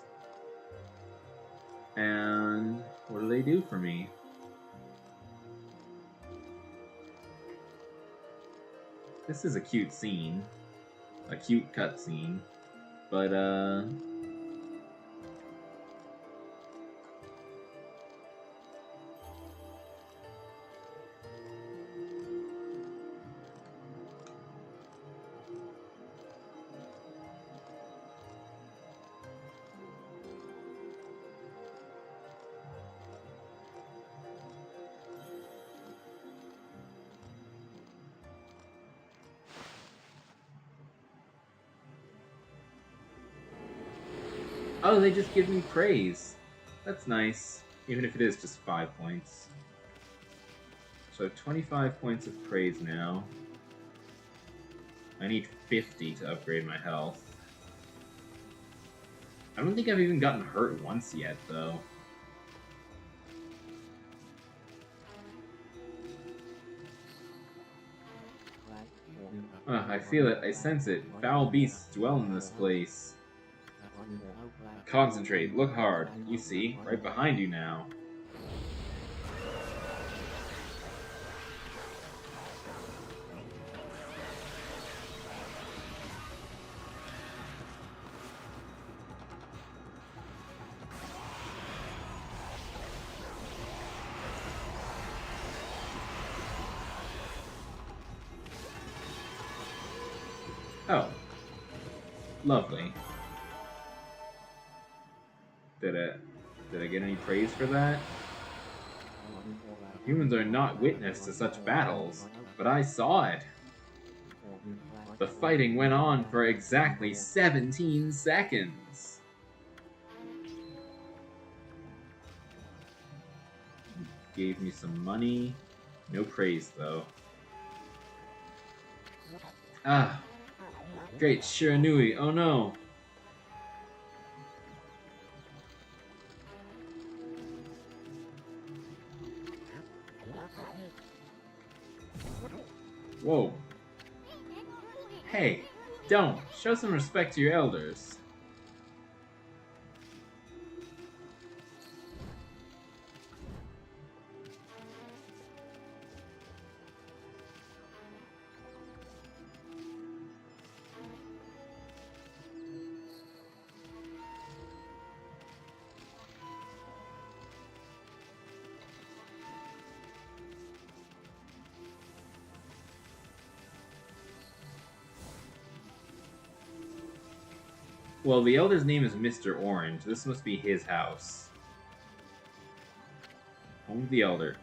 S1: And what do they do for me? This is a cute scene. A cute cutscene. But, oh, they just give me praise. That's nice. Even if it is just 5 points. So 25 points of praise now. I need 50 to upgrade my health. I don't think I've even gotten hurt once yet, though. I feel it. I sense it. Foul beasts dwell in this place. Concentrate. Look hard. You see, right behind you now. Oh. Lovely. Did I get any praise for that? Humans are not witness to such battles, but I saw it. The fighting went on for exactly 17 seconds. Gave me some money. No praise, though. Ah. Great Shiranui. Oh no. Whoa. Hey, don't. Show some respect to your elders. Well, the elder's name is Mr. Orange. This must be his house. Home of the elder.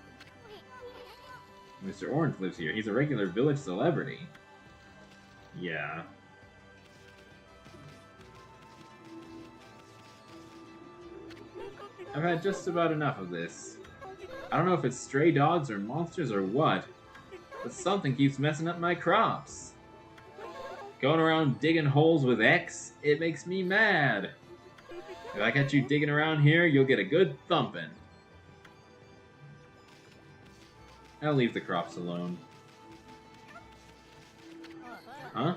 S1: Mr. Orange lives here. He's a regular village celebrity. Yeah. I've had just about enough of this. I don't know if it's stray dogs or monsters or what, but something keeps messing up my crops. Going around digging holes with X, it makes me mad. If I catch you digging around here, you'll get a good thumping. I'll leave the crops alone. Huh?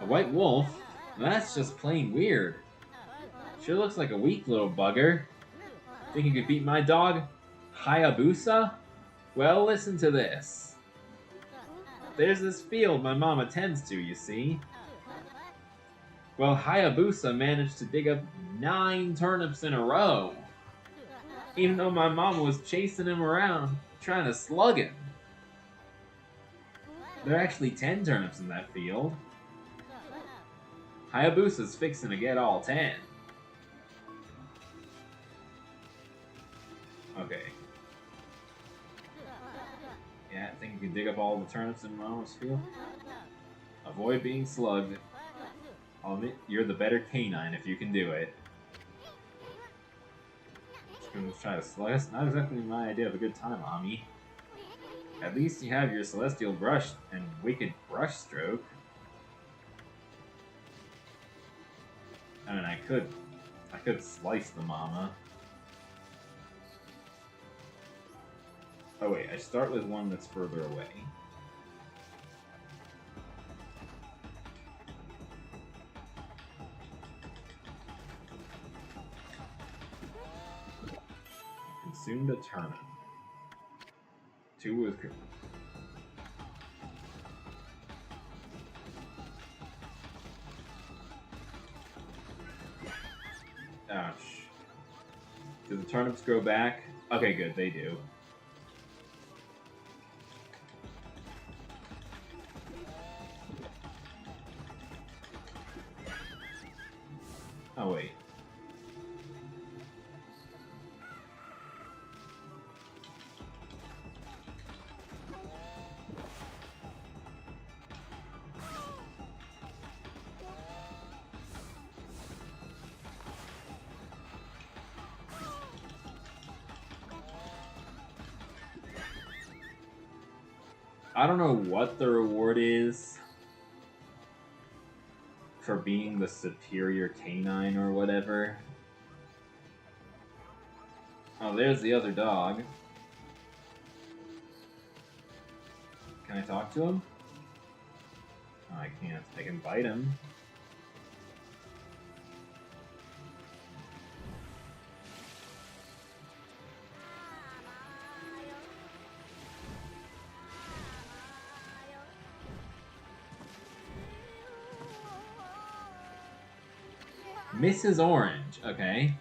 S1: A white wolf? That's just plain weird. Sure looks like a weak little bugger. Think you could beat my dog, Hayabusa? Well, listen to this. There's this field my mom attends to, you see. Well, Hayabusa managed to dig up 9 turnips in a row. Even though my mama was chasing him around, trying to slug him. There are actually 10 turnips in that field. Hayabusa's fixing to get all 10. Okay. Yeah, I think you can dig up all the turnips in Mama's field. Avoid being slugged. I'll admit, you're the better canine if you can do it. Gonna try to Celeste? Not exactly my idea of a good time, Ami. At least you have your celestial brush and wicked brush stroke. I mean, I could slice the mama. Oh wait, I start with one that's further away. Consumed a turnip. 2 with... Ouch. Do the turnips grow back? Okay, good, they do. Oh, wait. I don't know what the reward is for being the superior canine or whatever. Oh, there's the other dog. Can I talk to him? Oh, I can't. I can bite him. Mrs. Orange, okay.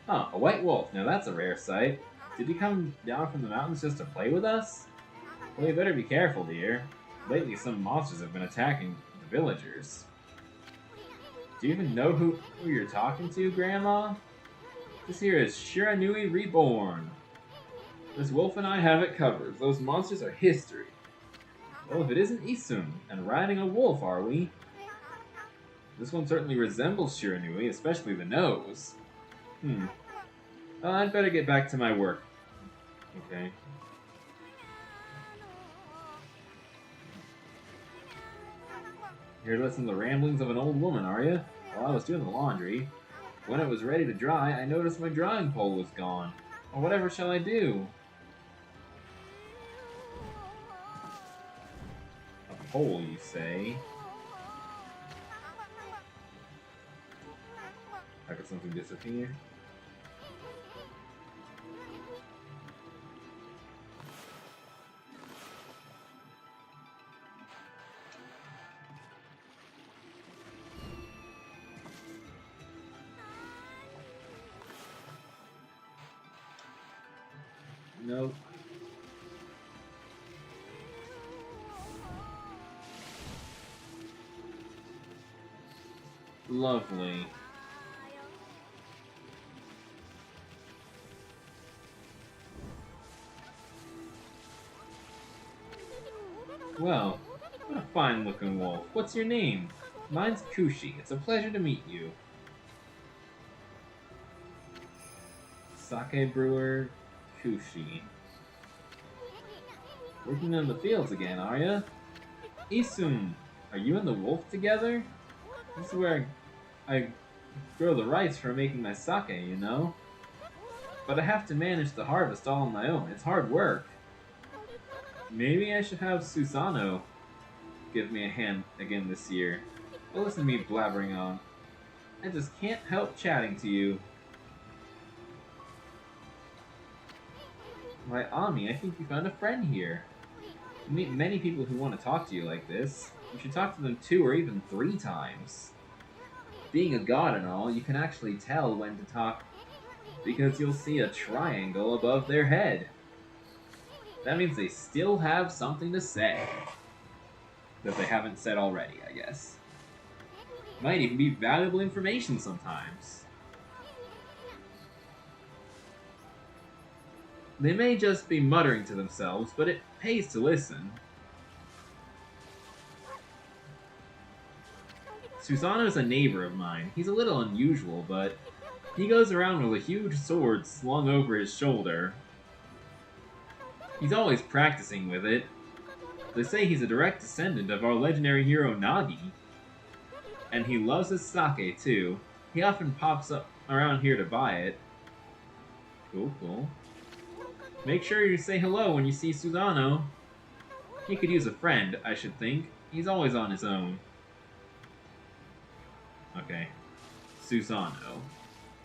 S1: Oh, a white wolf. Now that's a rare sight. Did he come down from the mountains just to play with us? Well, you better be careful, dear. Lately, some monsters have been attacking the villagers. Do you even know who you're talking to, Grandma? This here is Shiranui Reborn. This wolf and I have it covered. Those monsters are history. Well, if it isn't Isun, and riding a wolf, are we? This one certainly resembles Shiranui, especially the nose. Well, I'd better get back to my work. Okay. Here to listen to the ramblings of an old woman, are you? While I was doing the laundry. When it was ready to dry, I noticed my drying pole was gone. Well, whatever shall I do? A pole, you say? How could something disappear? Nope. Lovely. Well, what a fine-looking wolf. What's your name? Mine's Kushi. It's a pleasure to meet you. Sake brewer Kushi. Working in the fields again, are ya? Isun, are you and the wolf together? This is where I grow the rice for making my sake, you know? But I have to manage the harvest all on my own. It's hard work. Maybe I should have Susano give me a hand again this year. But listen to me blabbering on. I just can't help chatting to you. Why, Ami, I think you found a friend here. You meet many people who want to talk to you like this. You should talk to them 2 or even 3 times. Being a god and all, you can actually tell when to talk because you'll see a triangle above their head. That means they still have something to say. That they haven't said already, I guess. Might even be valuable information sometimes. They may just be muttering to themselves, but it pays to listen. Susano's a neighbor of mine. He's a little unusual, but He goes around with a huge sword slung over his shoulder. He's always practicing with it. They say he's a direct descendant of our legendary hero Nagi. And he loves his sake, too. He often pops up around here to buy it. Cool, cool. Make sure you say hello when you see Susano. He could use a friend, I should think. He's always on his own. Okay. Susano.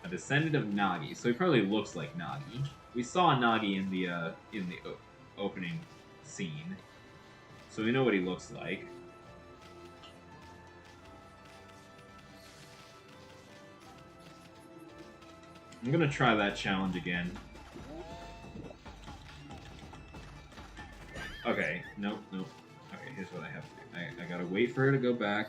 S1: A descendant of Nagi, so he probably looks like Nagi. We saw Nagi in the opening scene, so we know what he looks like. I'm gonna try that challenge again. Okay, nope, nope. Okay, here's what I have to do. I gotta wait for her to go back.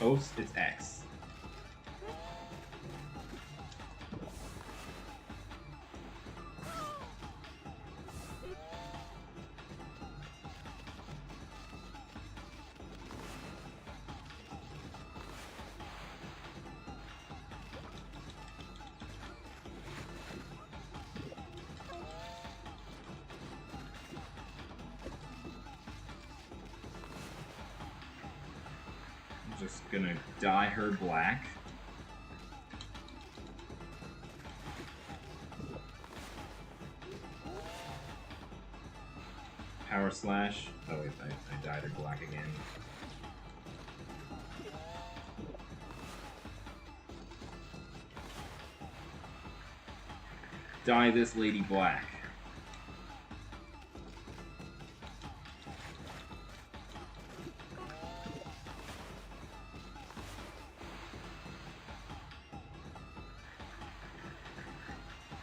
S1: Oops, it's X. Just gonna dye her black. Power slash. Oh wait, I dyed her black again. Dye this lady black.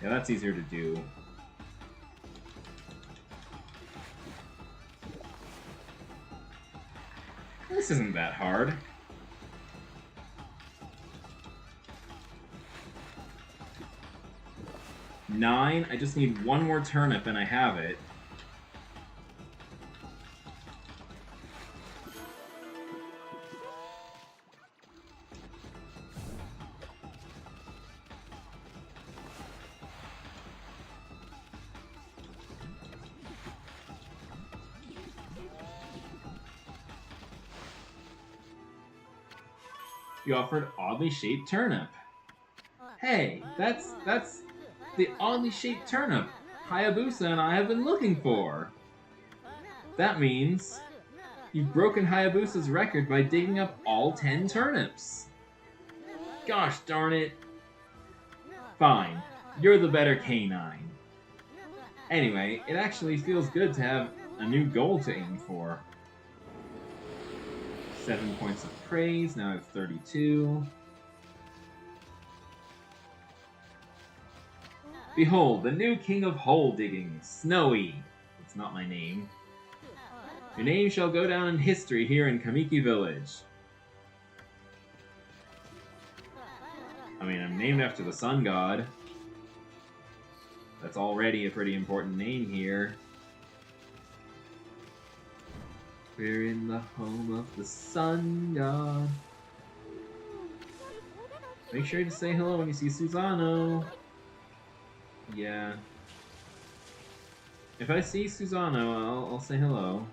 S1: Yeah, that's easier to do. This isn't that hard. Nine. I just need one more turnip and I have it. You offered oddly shaped turnip. Hey, that's the oddly shaped turnip Hayabusa and I have been looking for. That means you've broken Hayabusa's record by digging up all 10 turnips. Gosh darn it. Fine, you're the better canine. Anyway, it actually feels good to have a new goal to aim for. 7 points of praise, now I have 32. Behold, the new king of hole digging, Snowy. It's not my name. Your name shall go down in history here in Kamiki Village. I mean, I'm named after the sun god. That's already a pretty important name here. We're in the home of the sun god. Make sure to say hello when you see Susano. Yeah. If I see Susano, I'll say hello.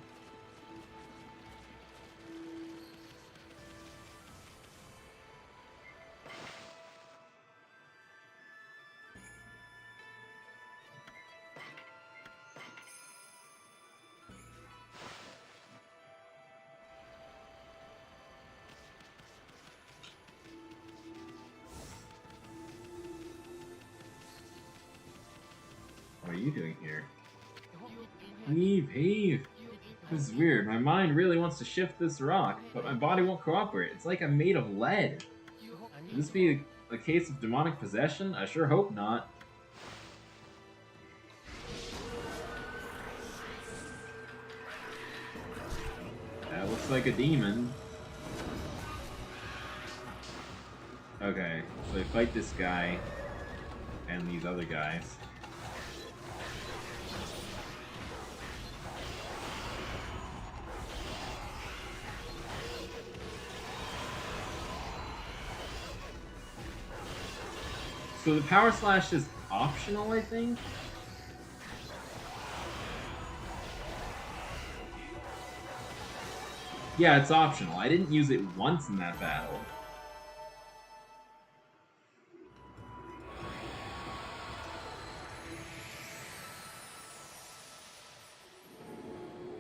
S1: What are you doing here? Heave, heave. This is weird. My mind really wants to shift this rock, but my body won't cooperate. It's like I'm made of lead. Could this be a case of demonic possession? I sure hope not. That looks like a demon. Okay, so I fight this guy and these other guys. So the power slash is optional, I think? Yeah, it's optional. I didn't use it once in that battle.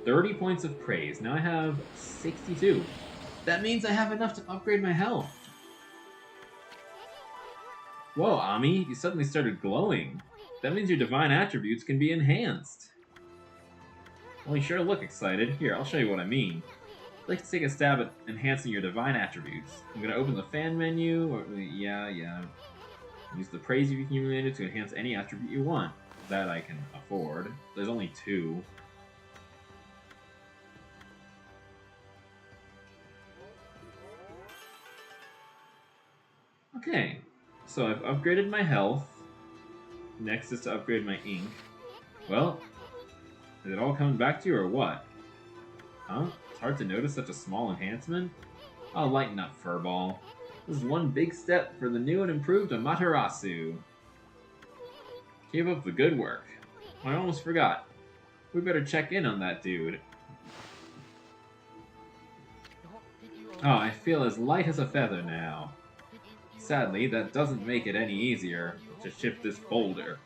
S1: $30 points of praise. Now I have 62. That means I have enough to upgrade my health. Whoa, Ami, you suddenly started glowing. That means your divine attributes can be enhanced. Well, you sure look excited. Here, I'll show you what I mean. I'd like to take a stab at enhancing your divine attributes. I'm going to open the fan menu. Yeah. Use the praise you've accumulated to enhance any attribute you want. That I can afford. There's only 2. Okay, so I've upgraded my health. Next is to upgrade my ink. Well, is it all coming back to you or what? Huh? It's hard to notice such a small enhancement? I'll lighten up, Furball. This is one big step for the new and improved Amaterasu. Keep up the good work. I almost forgot. We better check in on that dude. Oh, I feel as light as a feather now. Sadly, that doesn't make it any easier to shift this boulder.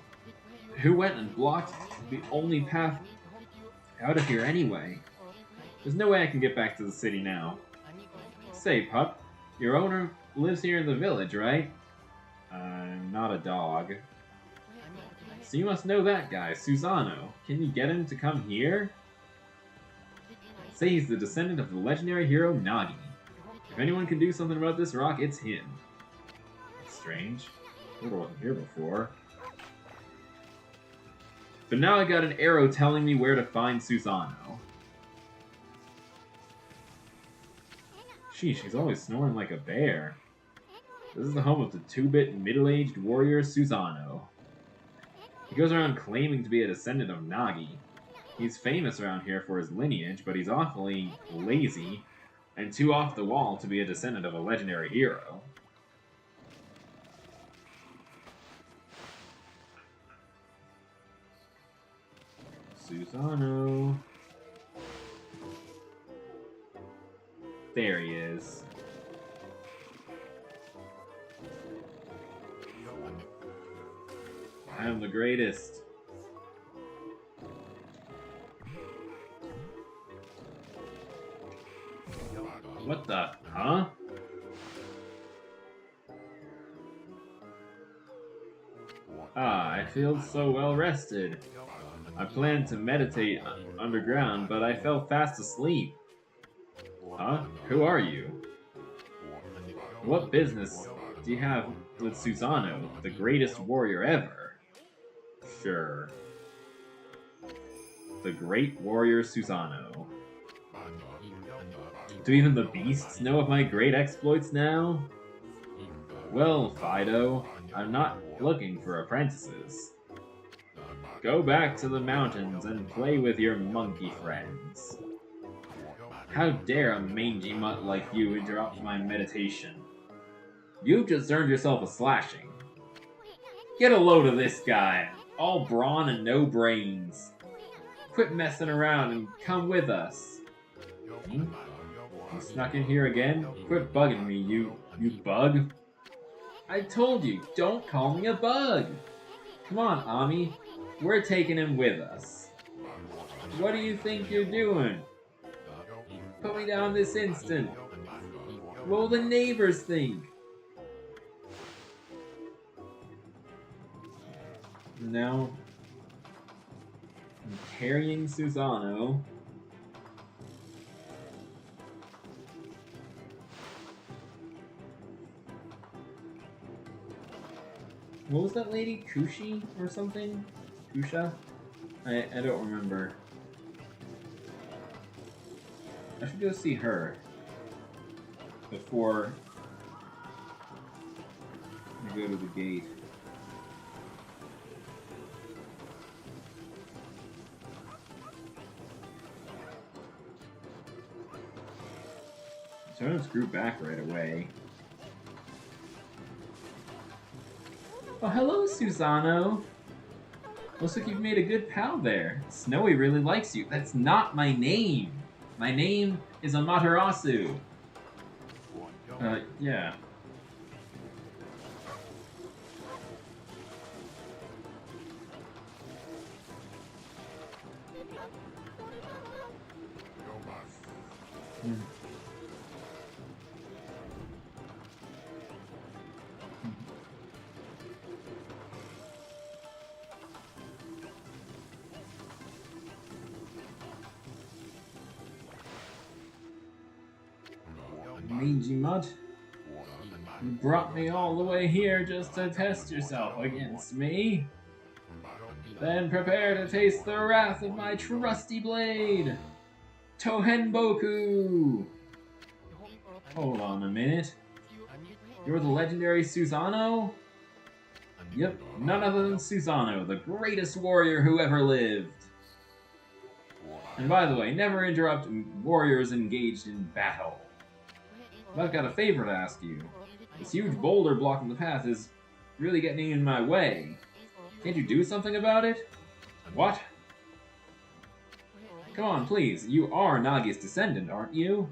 S1: Who went and blocked the only path out of here anyway? There's no way I can get back to the city now. Say, pup, your owner lives here in the village, right? I'm not a dog. So you must know that guy, Susano. Can you get him to come here? Say he's the descendant of the legendary hero Nagi. If anyone can do something about this rock, it's him. That's strange. I wasn't here before. But now I got an arrow telling me where to find Susano. Sheesh, he's always snoring like a bear. This is the home of the 2-bit middle-aged warrior Susano. He goes around claiming to be a descendant of Nagi. He's famous around here for his lineage, but he's awfully lazy and too off the wall to be a descendant of a legendary hero. Susano. There he is. I am the greatest. What the? Huh? Ah, I feel so well rested. I planned to meditate underground, but I fell fast asleep. Huh? Who are you? What business do you have with Susano, the greatest warrior ever? Sure. The great warrior Susano. Do even the beasts know of my great exploits now? Well, Fido, I'm not looking for apprentices. Go back to the mountains and play with your monkey friends. How dare a mangy mutt like you interrupt my meditation? You've just earned yourself a slashing. Get a load of this guy, all brawn and no brains. Quit messing around and come with us. Hmm? You snuck in here again? Quit bugging me, you bug. I told you, don't call me a bug. Come on, Ami. We're taking him with us. What do you think you're doing? Put me down this instant. What will the neighbors think? Now, I'm carrying Susano. What was that lady? Kushi or something? Kusha? I don't remember. I should go see her before I go to the gate. Turnips grew back right away. Oh, hello, Susano. Looks like you've made a good pal there. Snowy really likes you. That's not my name. My name is Amaterasu. Yeah. Hmm. Mangy Mud, you brought me all the way here just to test yourself against me. Then prepare to taste the wrath of my trusty blade, Tohenboku! Hold on a minute. You're the legendary Susano? Yep, none other than Susano, the greatest warrior who ever lived. And by the way, never interrupt warriors engaged in battle. But I've got a favor to ask you. This huge boulder blocking the path is really getting in my way. Can't you do something about it? What? Come on, please. You are Nagi's descendant, aren't you?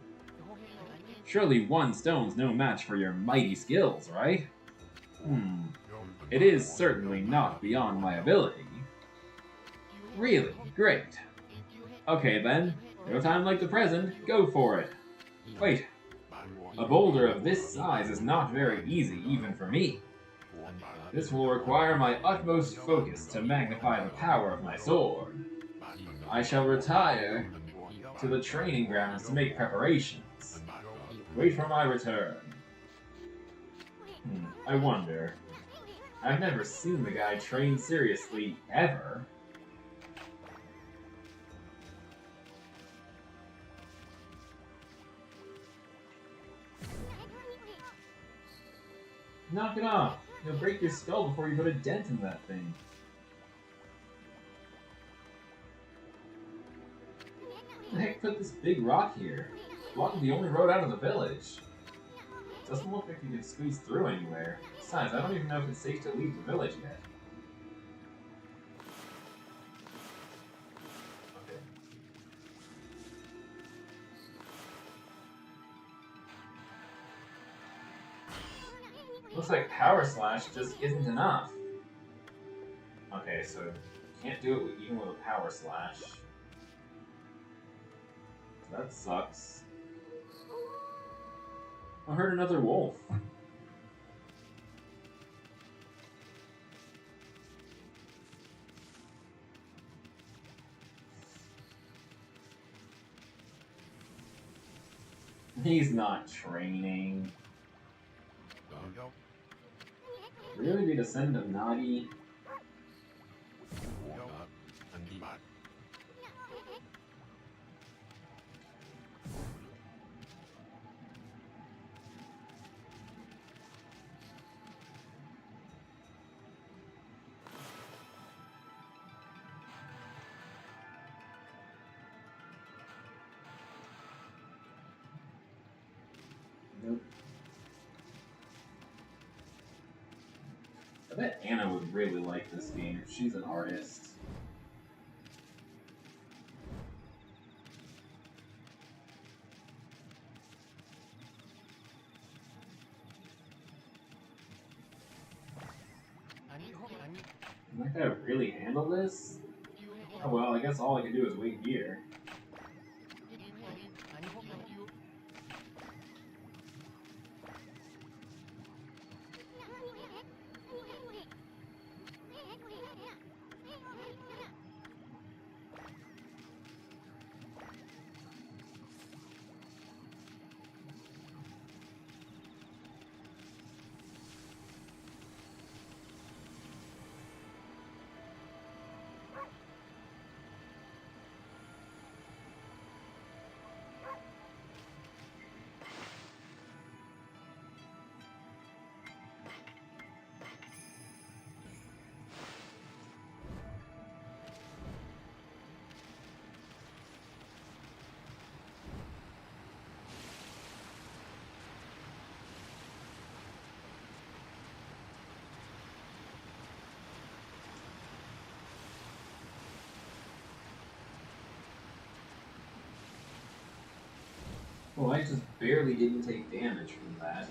S1: Surely one stone's no match for your mighty skills, right? It is certainly not beyond my ability. Really? Great. Okay then, no time like the present, go for it. Wait, a boulder of this size is not very easy even for me. This will require my utmost focus to magnify the power of my sword. I shall retire to the training grounds to make preparations. Wait for my return. I wonder. I've never seen the guy train seriously, ever. Knock it off! You'll break your skull before you put a dent in that thing. Who the heck put this big rock here? Blocking the only road out of the village. Doesn't look like you can squeeze through anywhere. Besides, I don't even know if it's safe to leave the village yet. Okay. Looks like Power Slash just isn't enough. Okay, so can't do it even with a Power Slash. That sucks. I heard another wolf. He's not training. Really be descendant of Nagi? Nope. I bet Anna would really like this game if she's an artist. Am I gonna really handle this? Oh well, I guess all I can do is wait here. Well, I just barely didn't take damage from that.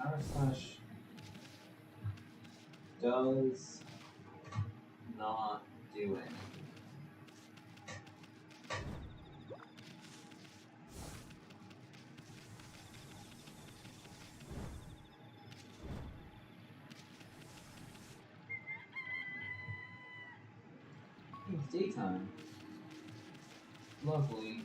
S1: Power slash does not do anything. It's daytime. Lovely.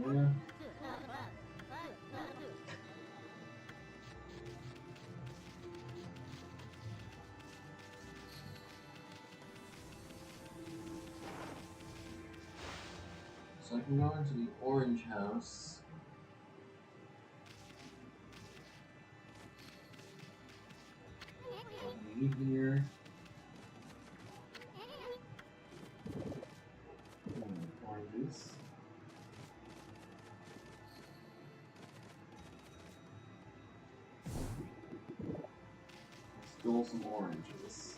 S1: Yeah. So I can go into the orange house. Leave here. Oranges. Stole some oranges.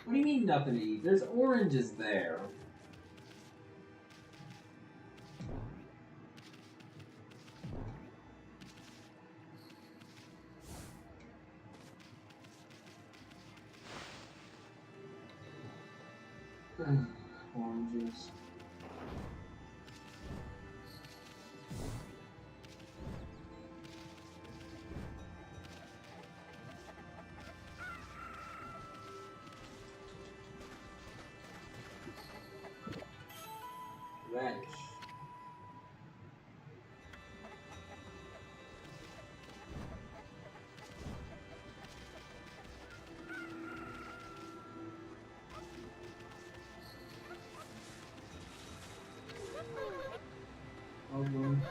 S1: What do you mean nothing to eat? There's oranges there. Oranges. Wrench. Problem.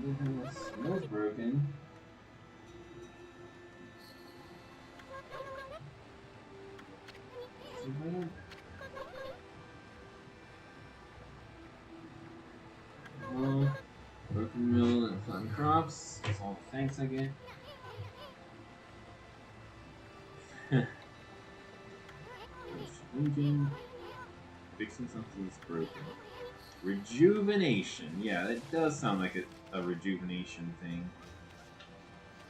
S1: The mill's broken. Broken mill and fun crops. That's all the thanks I get. Engine. Fixing something that's broken. Rejuvenation. Yeah, that does sound like a rejuvenation thing.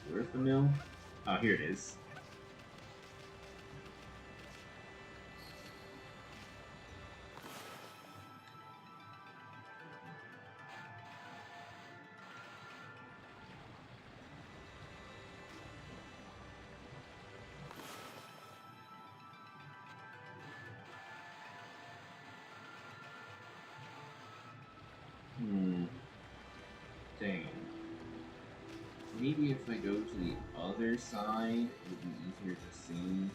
S1: Where's the mill? Oh, here it is. Dang. Maybe if I go to the other side, it would be easier to see.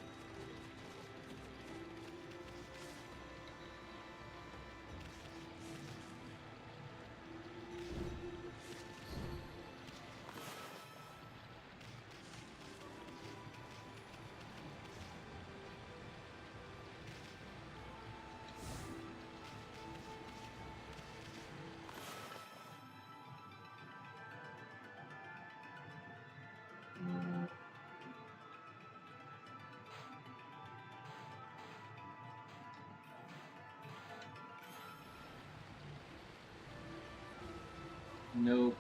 S1: Nope.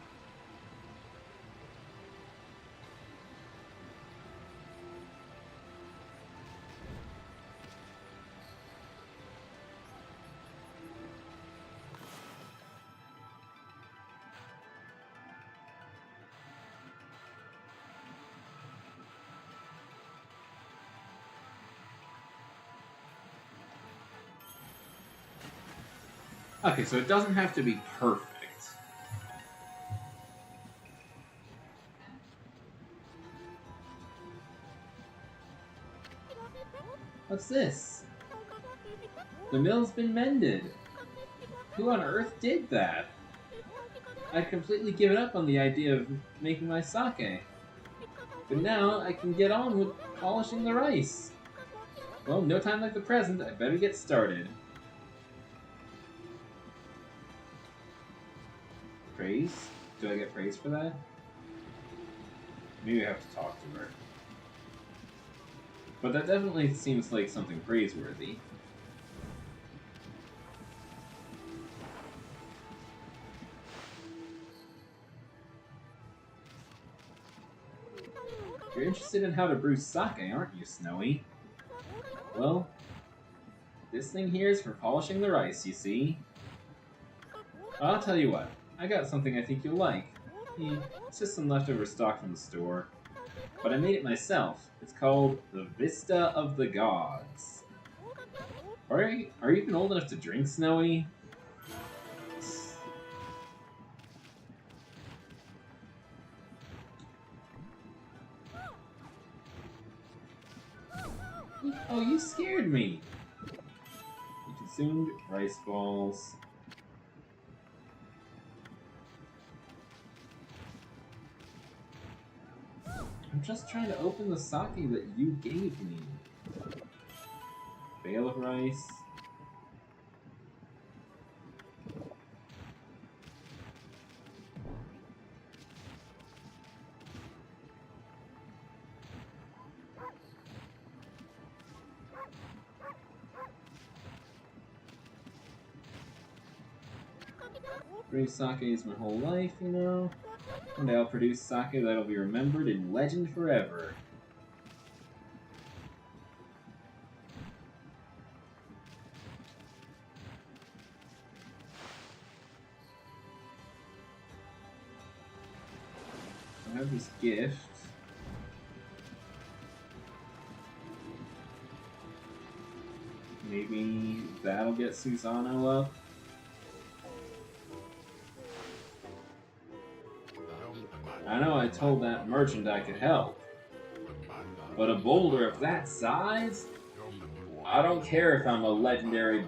S1: Okay, so it doesn't have to be perfect. What's this? The mill's been mended. Who on earth did that? I'd completely given up on the idea of making my sake. But now I can get on with polishing the rice. Well, no time like the present. I better get started. Praise? Do I get praise for that? Maybe I have to talk to her. But that definitely seems like something praiseworthy. You're interested in how to brew sake, aren't you, Snowy? Well, this thing here is for polishing the rice, you see? I'll tell you what, I got something I think you'll like. It's just some leftover stock from the store. But I made it myself. It's called the Vista of the Gods. Are you even old enough to drink, Snowy? Oh, you scared me! You consumed rice balls. I'm just trying to open the sake that you gave me. Bale of rice. Brewed sake is my whole life, you know. One day I'll produce sake that'll be remembered in legend forever. I have this gift. Maybe that'll get Susano up. I know I told that merchant I could help, but a boulder of that size? I don't care if I'm of a legendary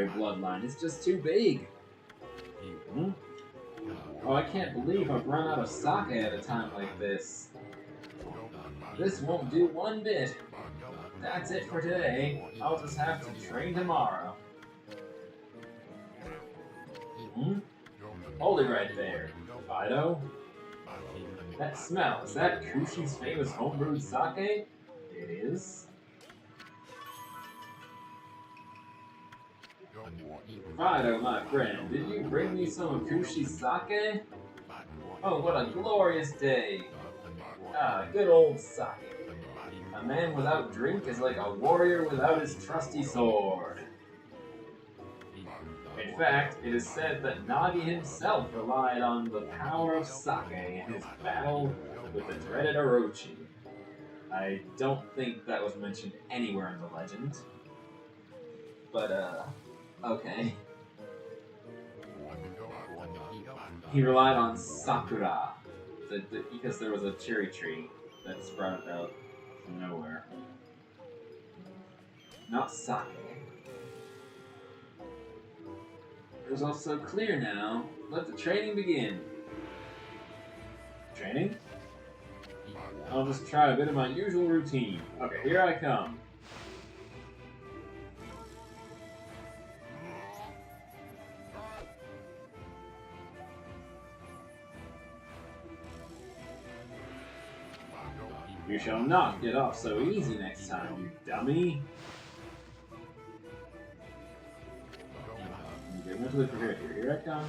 S1: bloodline. It's just too big. Hmm? Oh, I can't believe I've run out of sake at a time like this. This won't do one bit. That's it for today. I'll just have to train tomorrow. Hmm? Hold it right there, Fido. That smell, is that Kushi's famous homebrewed sake? It is. Fido, my friend, did you bring me some of Kushi's sake? Oh, what a glorious day! Ah, good old sake. A man without drink is like a warrior without his trusty sword. In fact, it is said that Nagi himself relied on the power of sake in his battle with the dreaded Orochi. I don't think that was mentioned anywhere in the legend. But, okay. He relied on Sakura, because there was a cherry tree that sprouted out from nowhere. Not sake. It was all so clear now. Let the training begin. Training? I'll just try a bit of my usual routine. Okay, here I come. You shall not get off so easy next time, you dummy. Okay, mentally prepared here. Here I come.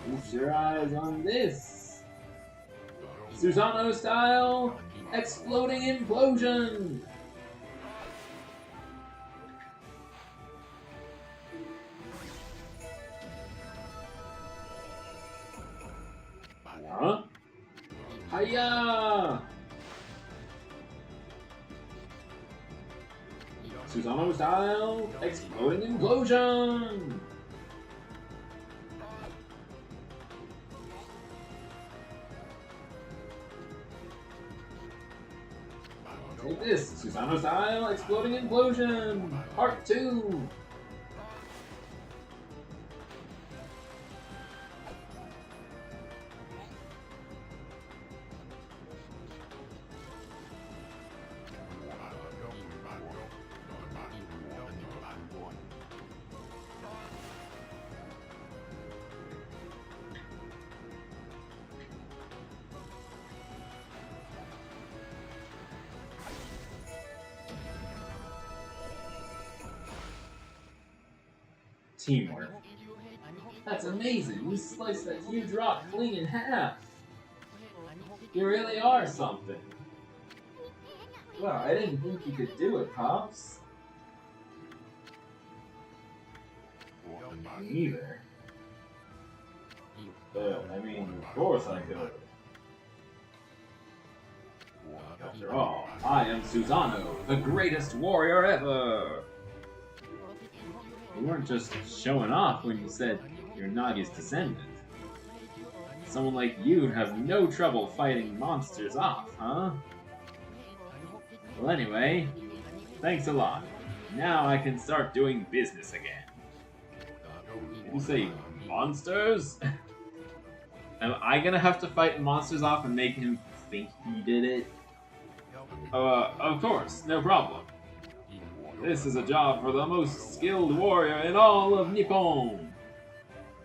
S1: Keep your eyes on this. Susano style exploding implosion. Hiya! Susanoo style exploding implosion! Take this, Susanoo style exploding implosion! Part 2! Teamwork. That's amazing! You sliced that huge rock clean in half! You really are something! Well, I didn't think you could do it, Pops. Me neither. I mean, of course I could. After all, I am Susanoo, the greatest warrior ever! You weren't just showing off when you said you're Nagi's descendant. Someone like you'd have no trouble fighting monsters off, huh? Well anyway, thanks a lot. Now I can start doing business again. Did you say monsters? Am I gonna have to fight monsters off and make him think he did it? Of course, no problem. This is a job for the most skilled warrior in all of Nippon!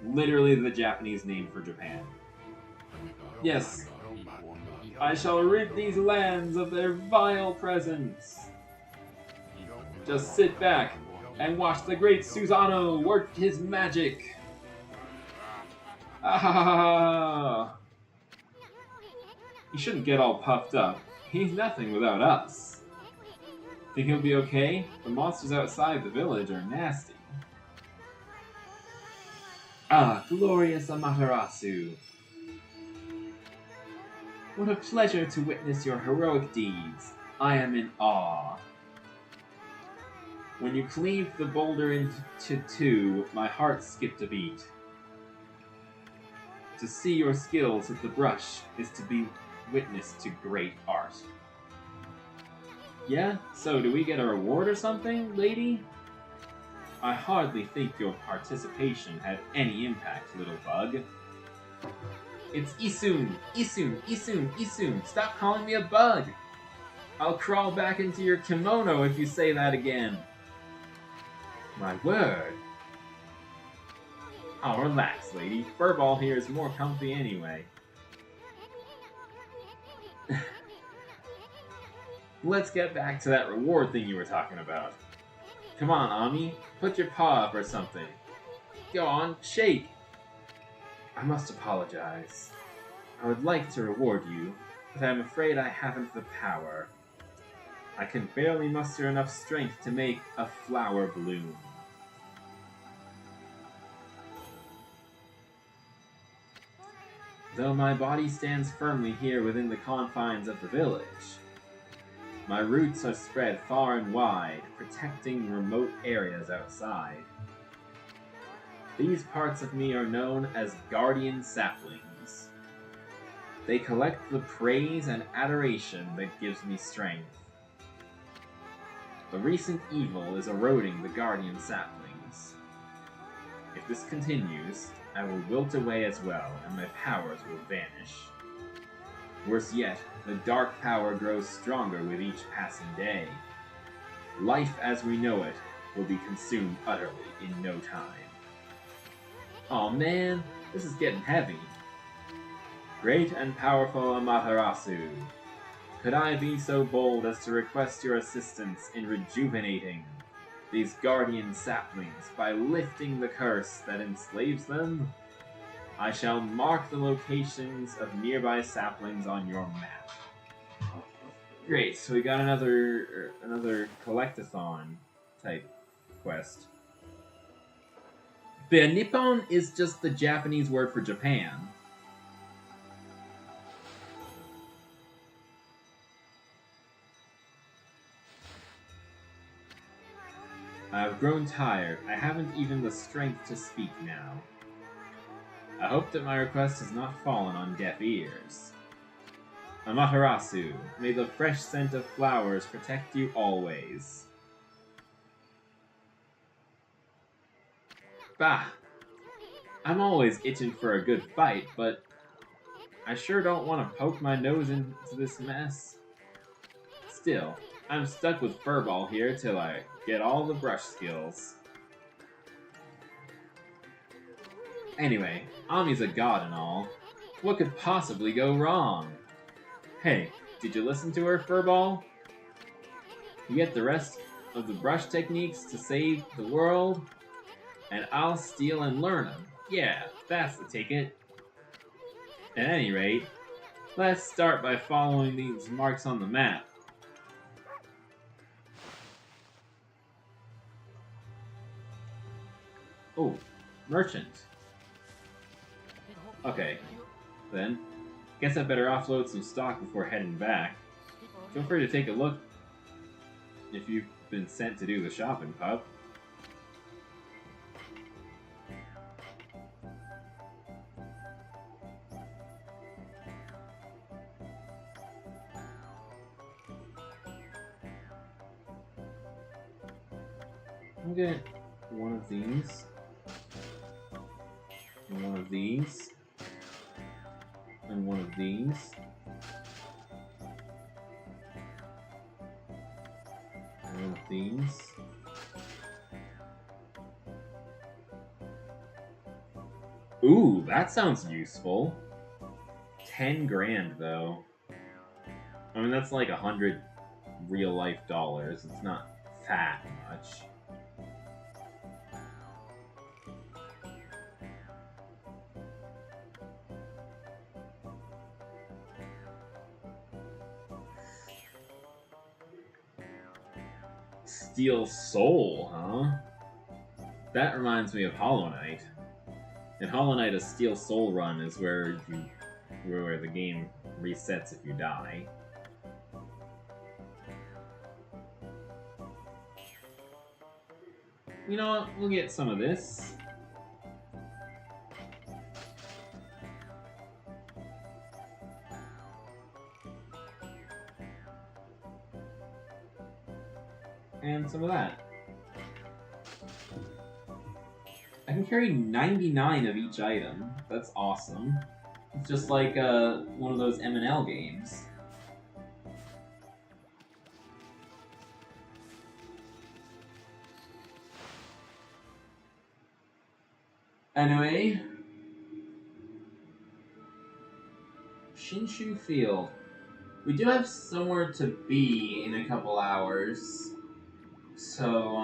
S1: Literally the Japanese name for Japan. Yes, I shall rid these lands of their vile presence. Just sit back and watch the great Susanoo work his magic. Ah! You shouldn't get all puffed up. He's nothing without us. Think he'll be okay? The monsters outside the village are nasty. Ah, glorious Amaterasu. What a pleasure to witness your heroic deeds. I am in awe. When you cleaved the boulder into two, my heart skipped a beat. To see your skills with the brush is to be witness to great art. Yeah? So do we get a reward or something, lady? I hardly think your participation had any impact, little bug. It's Isun! Isun! Isun! Isun! Stop calling me a bug! I'll crawl back into your kimono if you say that again. My word. Oh, relax, lady. Furball here is more comfy anyway. Let's get back to that reward thing you were talking about. Come on, Ami. Put your paw up or something. Go on, shake. I must apologize. I would like to reward you, but I'm afraid I haven't the power. I can barely muster enough strength to make a flower bloom. Though my body stands firmly here within the confines of the village, my roots are spread far and wide, protecting remote areas outside. These parts of me are known as guardian saplings. They collect the praise and adoration that gives me strength. The recent evil is eroding the guardian saplings. If this continues, I will wilt away as well, and my powers will vanish. Worse yet, the dark power grows stronger with each passing day. Life as we know it will be consumed utterly in no time. Aw man, this is getting heavy. Great and powerful Amaterasu, could I be so bold as to request your assistance in rejuvenating these guardian saplings by lifting the curse that enslaves them? I shall mark the locations of nearby saplings on your map. Great, so we got another collectathon type quest. But Nippon is just the Japanese word for Japan. I've grown tired. I haven't even the strength to speak now. I hope that my request has not fallen on deaf ears. Amaterasu, may the fresh scent of flowers protect you always. Bah! I'm always itching for a good fight, but I sure don't want to poke my nose into this mess. Still, I'm stuck with Furball here till I get all the brush skills. Anyway, Ami's a god and all. What could possibly go wrong? Hey, did you listen to her, Furball? You get the rest of the brush techniques to save the world, and I'll steal and learn them. Yeah, that's the ticket. At any rate, let's start by following these marks on the map. Oh, merchant. Okay, then. Guess I better offload some stock before heading back. Feel free to take a look if you've been sent to do the shopping, pup. I'll get one of these. And one of these. And one of these. And one of these. Ooh, that sounds useful. 10 grand, though. I mean, that's like 100 real-life dollars. It's not that much. Steel Soul, huh? That reminds me of Hollow Knight. In Hollow Knight, a Steel Soul run is where the game resets if you die. You know what? We'll get some of this. And some of that. I can carry 99 of each item. That's awesome. It's just like one of those M&L games. Anyway, Shinshu Field. We do have somewhere to be in a couple hours, so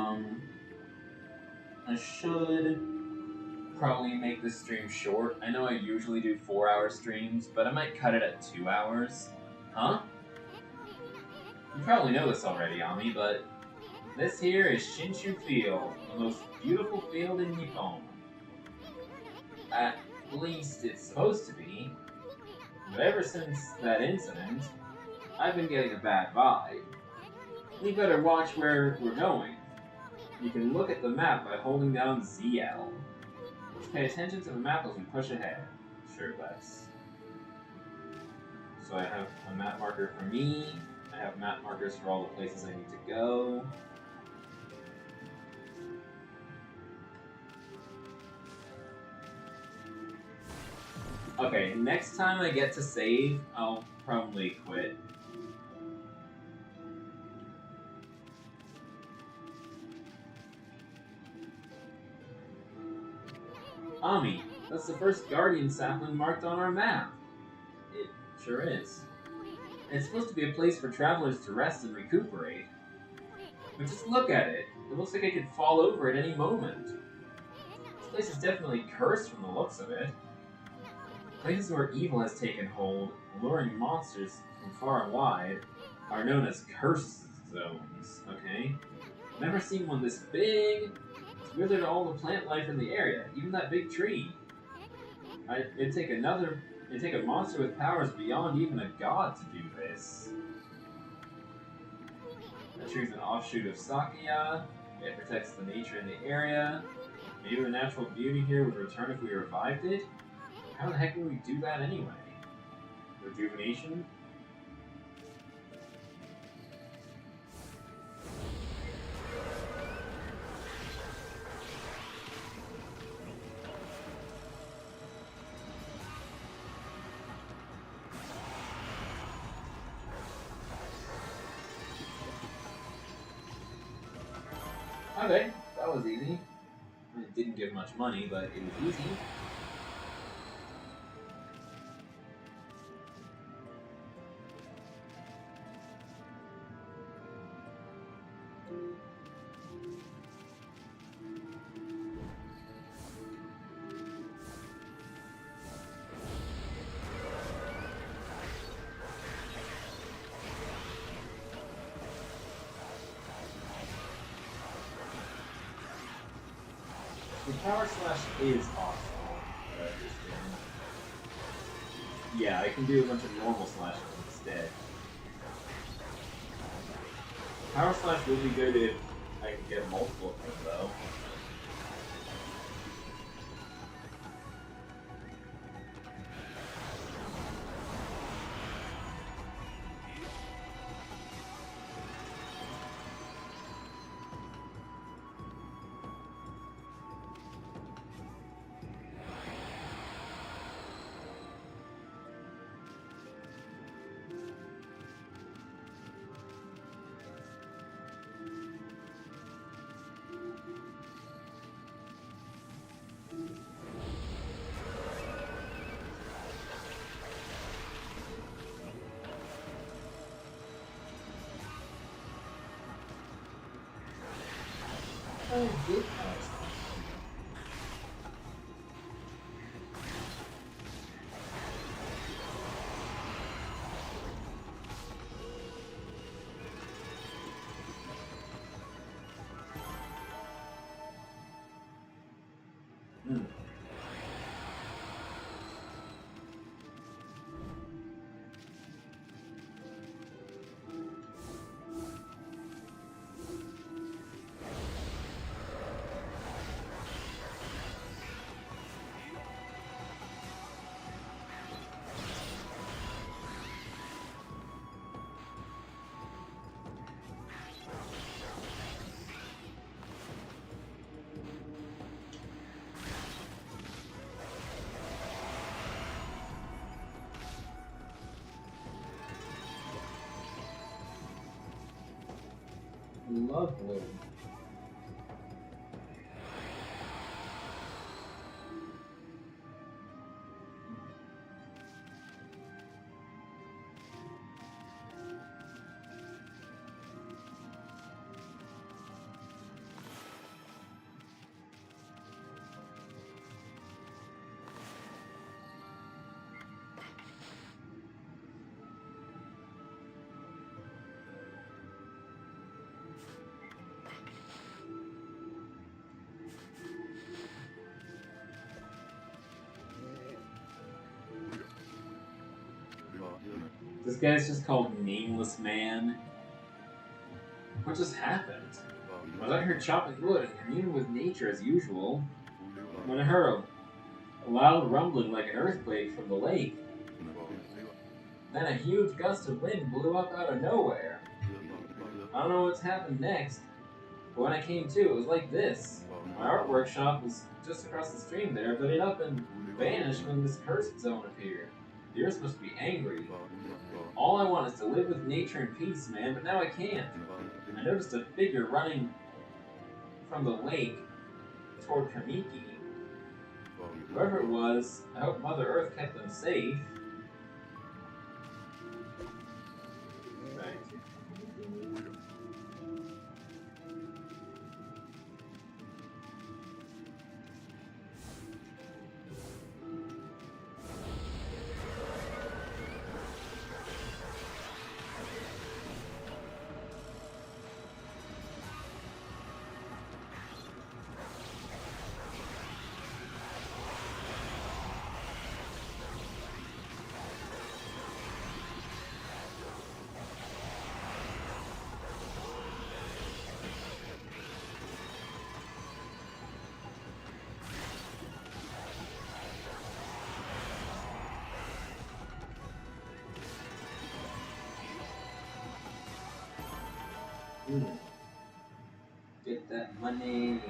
S1: I should probably make this stream short. I know I usually do 4-hour streams, but I might cut it at 2 hours. Huh? You probably know this already, Ami, but this here is Shinshu Field, the most beautiful field in Nippon. At least it's supposed to be. But ever since that incident, I've been getting a bad vibe. We better watch where we're going. You can look at the map by holding down ZL. Let's pay attention to the map as we push ahead. Sure, Lex. So I have a map marker for me. I have map markers for all the places I need to go. Okay, next time I get to save, I'll probably quit. Ami, that's the first Guardian sapling marked on our map. It sure is. It's supposed to be a place for travelers to rest and recuperate. But just look at it. It looks like I could fall over at any moment. This place is definitely cursed from the looks of it. Places where evil has taken hold, alluring monsters from far and wide, are known as curse zones, okay? Never seen one this big. It's withered all the plant life in the area, even that big tree. It'd take a monster with powers beyond even a god to do this. That tree's an offshoot of Sakuya. It protects the nature in the area. Maybe the natural beauty here would return if we revived it? How the heck would we do that anyway? Rejuvenation? Okay, that was easy. It didn't give much money, but it was easy. The power slash is optional. I understand. Yeah, I can do a bunch of normal slashes instead. Power slash would be good if I could get multiple of them, though. Oh, good power slash. Lovely. This guy's just called Nameless Man. What just happened? I was out here chopping wood and communing with nature as usual when I heard a loud rumbling like an earthquake from the lake. Then a huge gust of wind blew up out of nowhere. I don't know what's happened next, but when I came to, it was like this. My art workshop was just across the stream there, but it up and vanished when this cursed zone appeared. The earth must be angry. All I want is to live with nature in peace, man, but now I can't. I noticed a figure running from the lake toward Kamiki. Whoever it was, I hope Mother Earth kept them safe. Right. Get that money.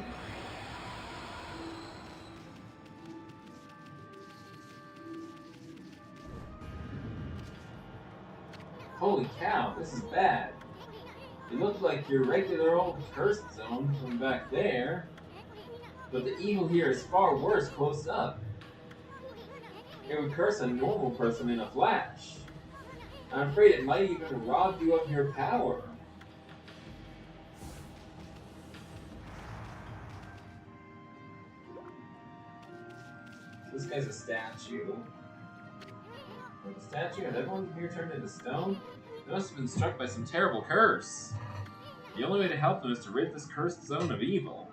S1: Holy cow, this is bad. It looks like your regular old cursed zone from back there, but the evil here is far worse close up. It would curse a normal person in a flash. I'm afraid it might even rob you of your power. This guy's a statue. With the statue, has everyone here turned into stone? They must have been struck by some terrible curse. The only way to help them is to rid this cursed zone of evil.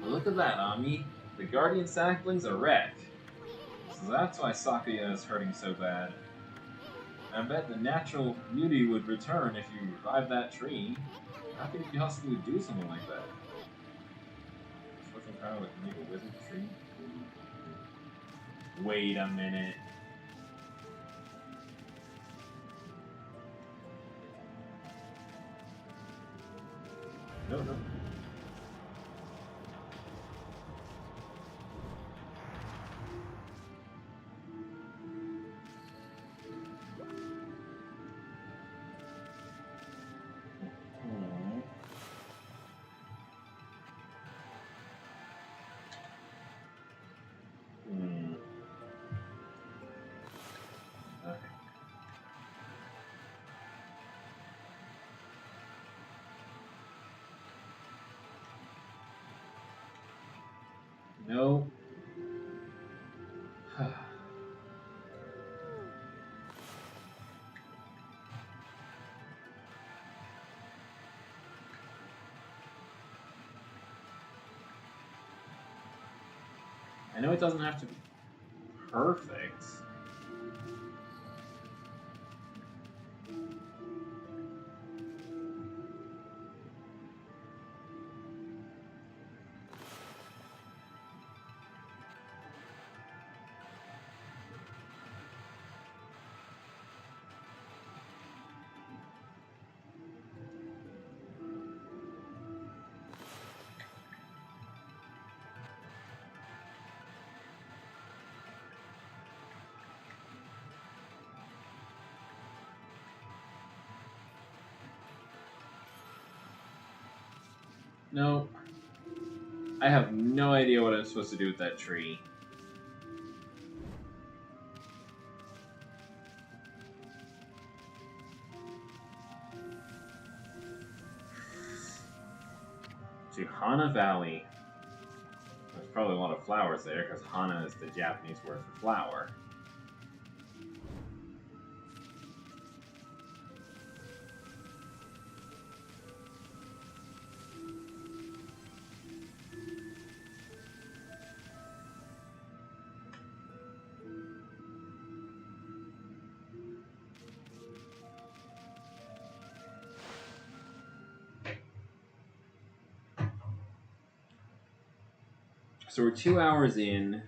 S1: Well, look at that, Ami. The Guardian Sapling's a wreck. So that's why Sakuya is hurting so bad. I bet the natural beauty would return if you revive that tree. How could you possibly do something like that? Switching power with an evil wizard tree? Wait a minute. No, no. No. I know it doesn't have to be perfect. No. I have no idea what I'm supposed to do with that tree. To Hana Valley. There's probably a lot of flowers there, because Hana is the Japanese word for flower. So we're 2 hours in.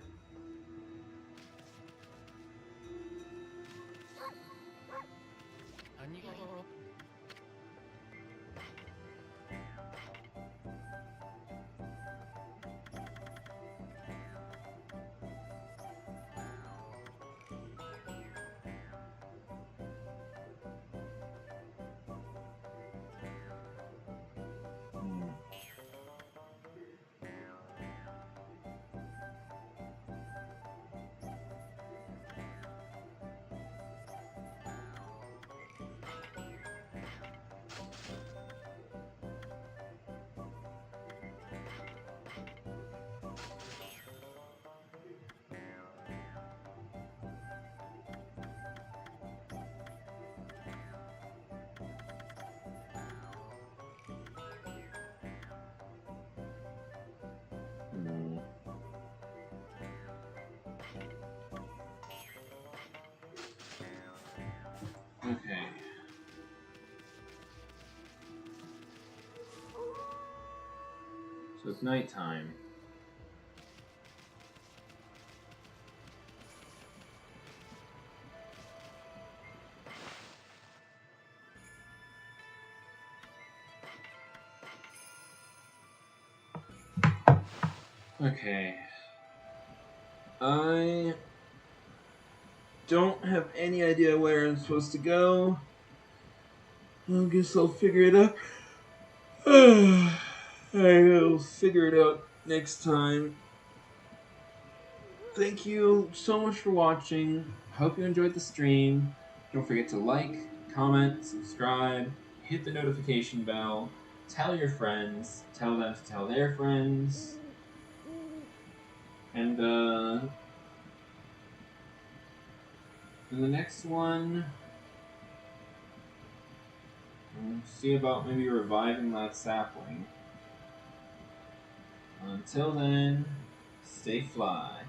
S1: So it's nighttime. Okay. I don't have any idea where I'm supposed to go. I guess I'll figure it out. I'll figure it out next time. Thank you so much for watching. Hope you enjoyed the stream. Don't forget to like, comment, subscribe, hit the notification bell, tell your friends, tell them to tell their friends. And in the next one, we'll see about maybe reviving that sapling. Until then, stay fly.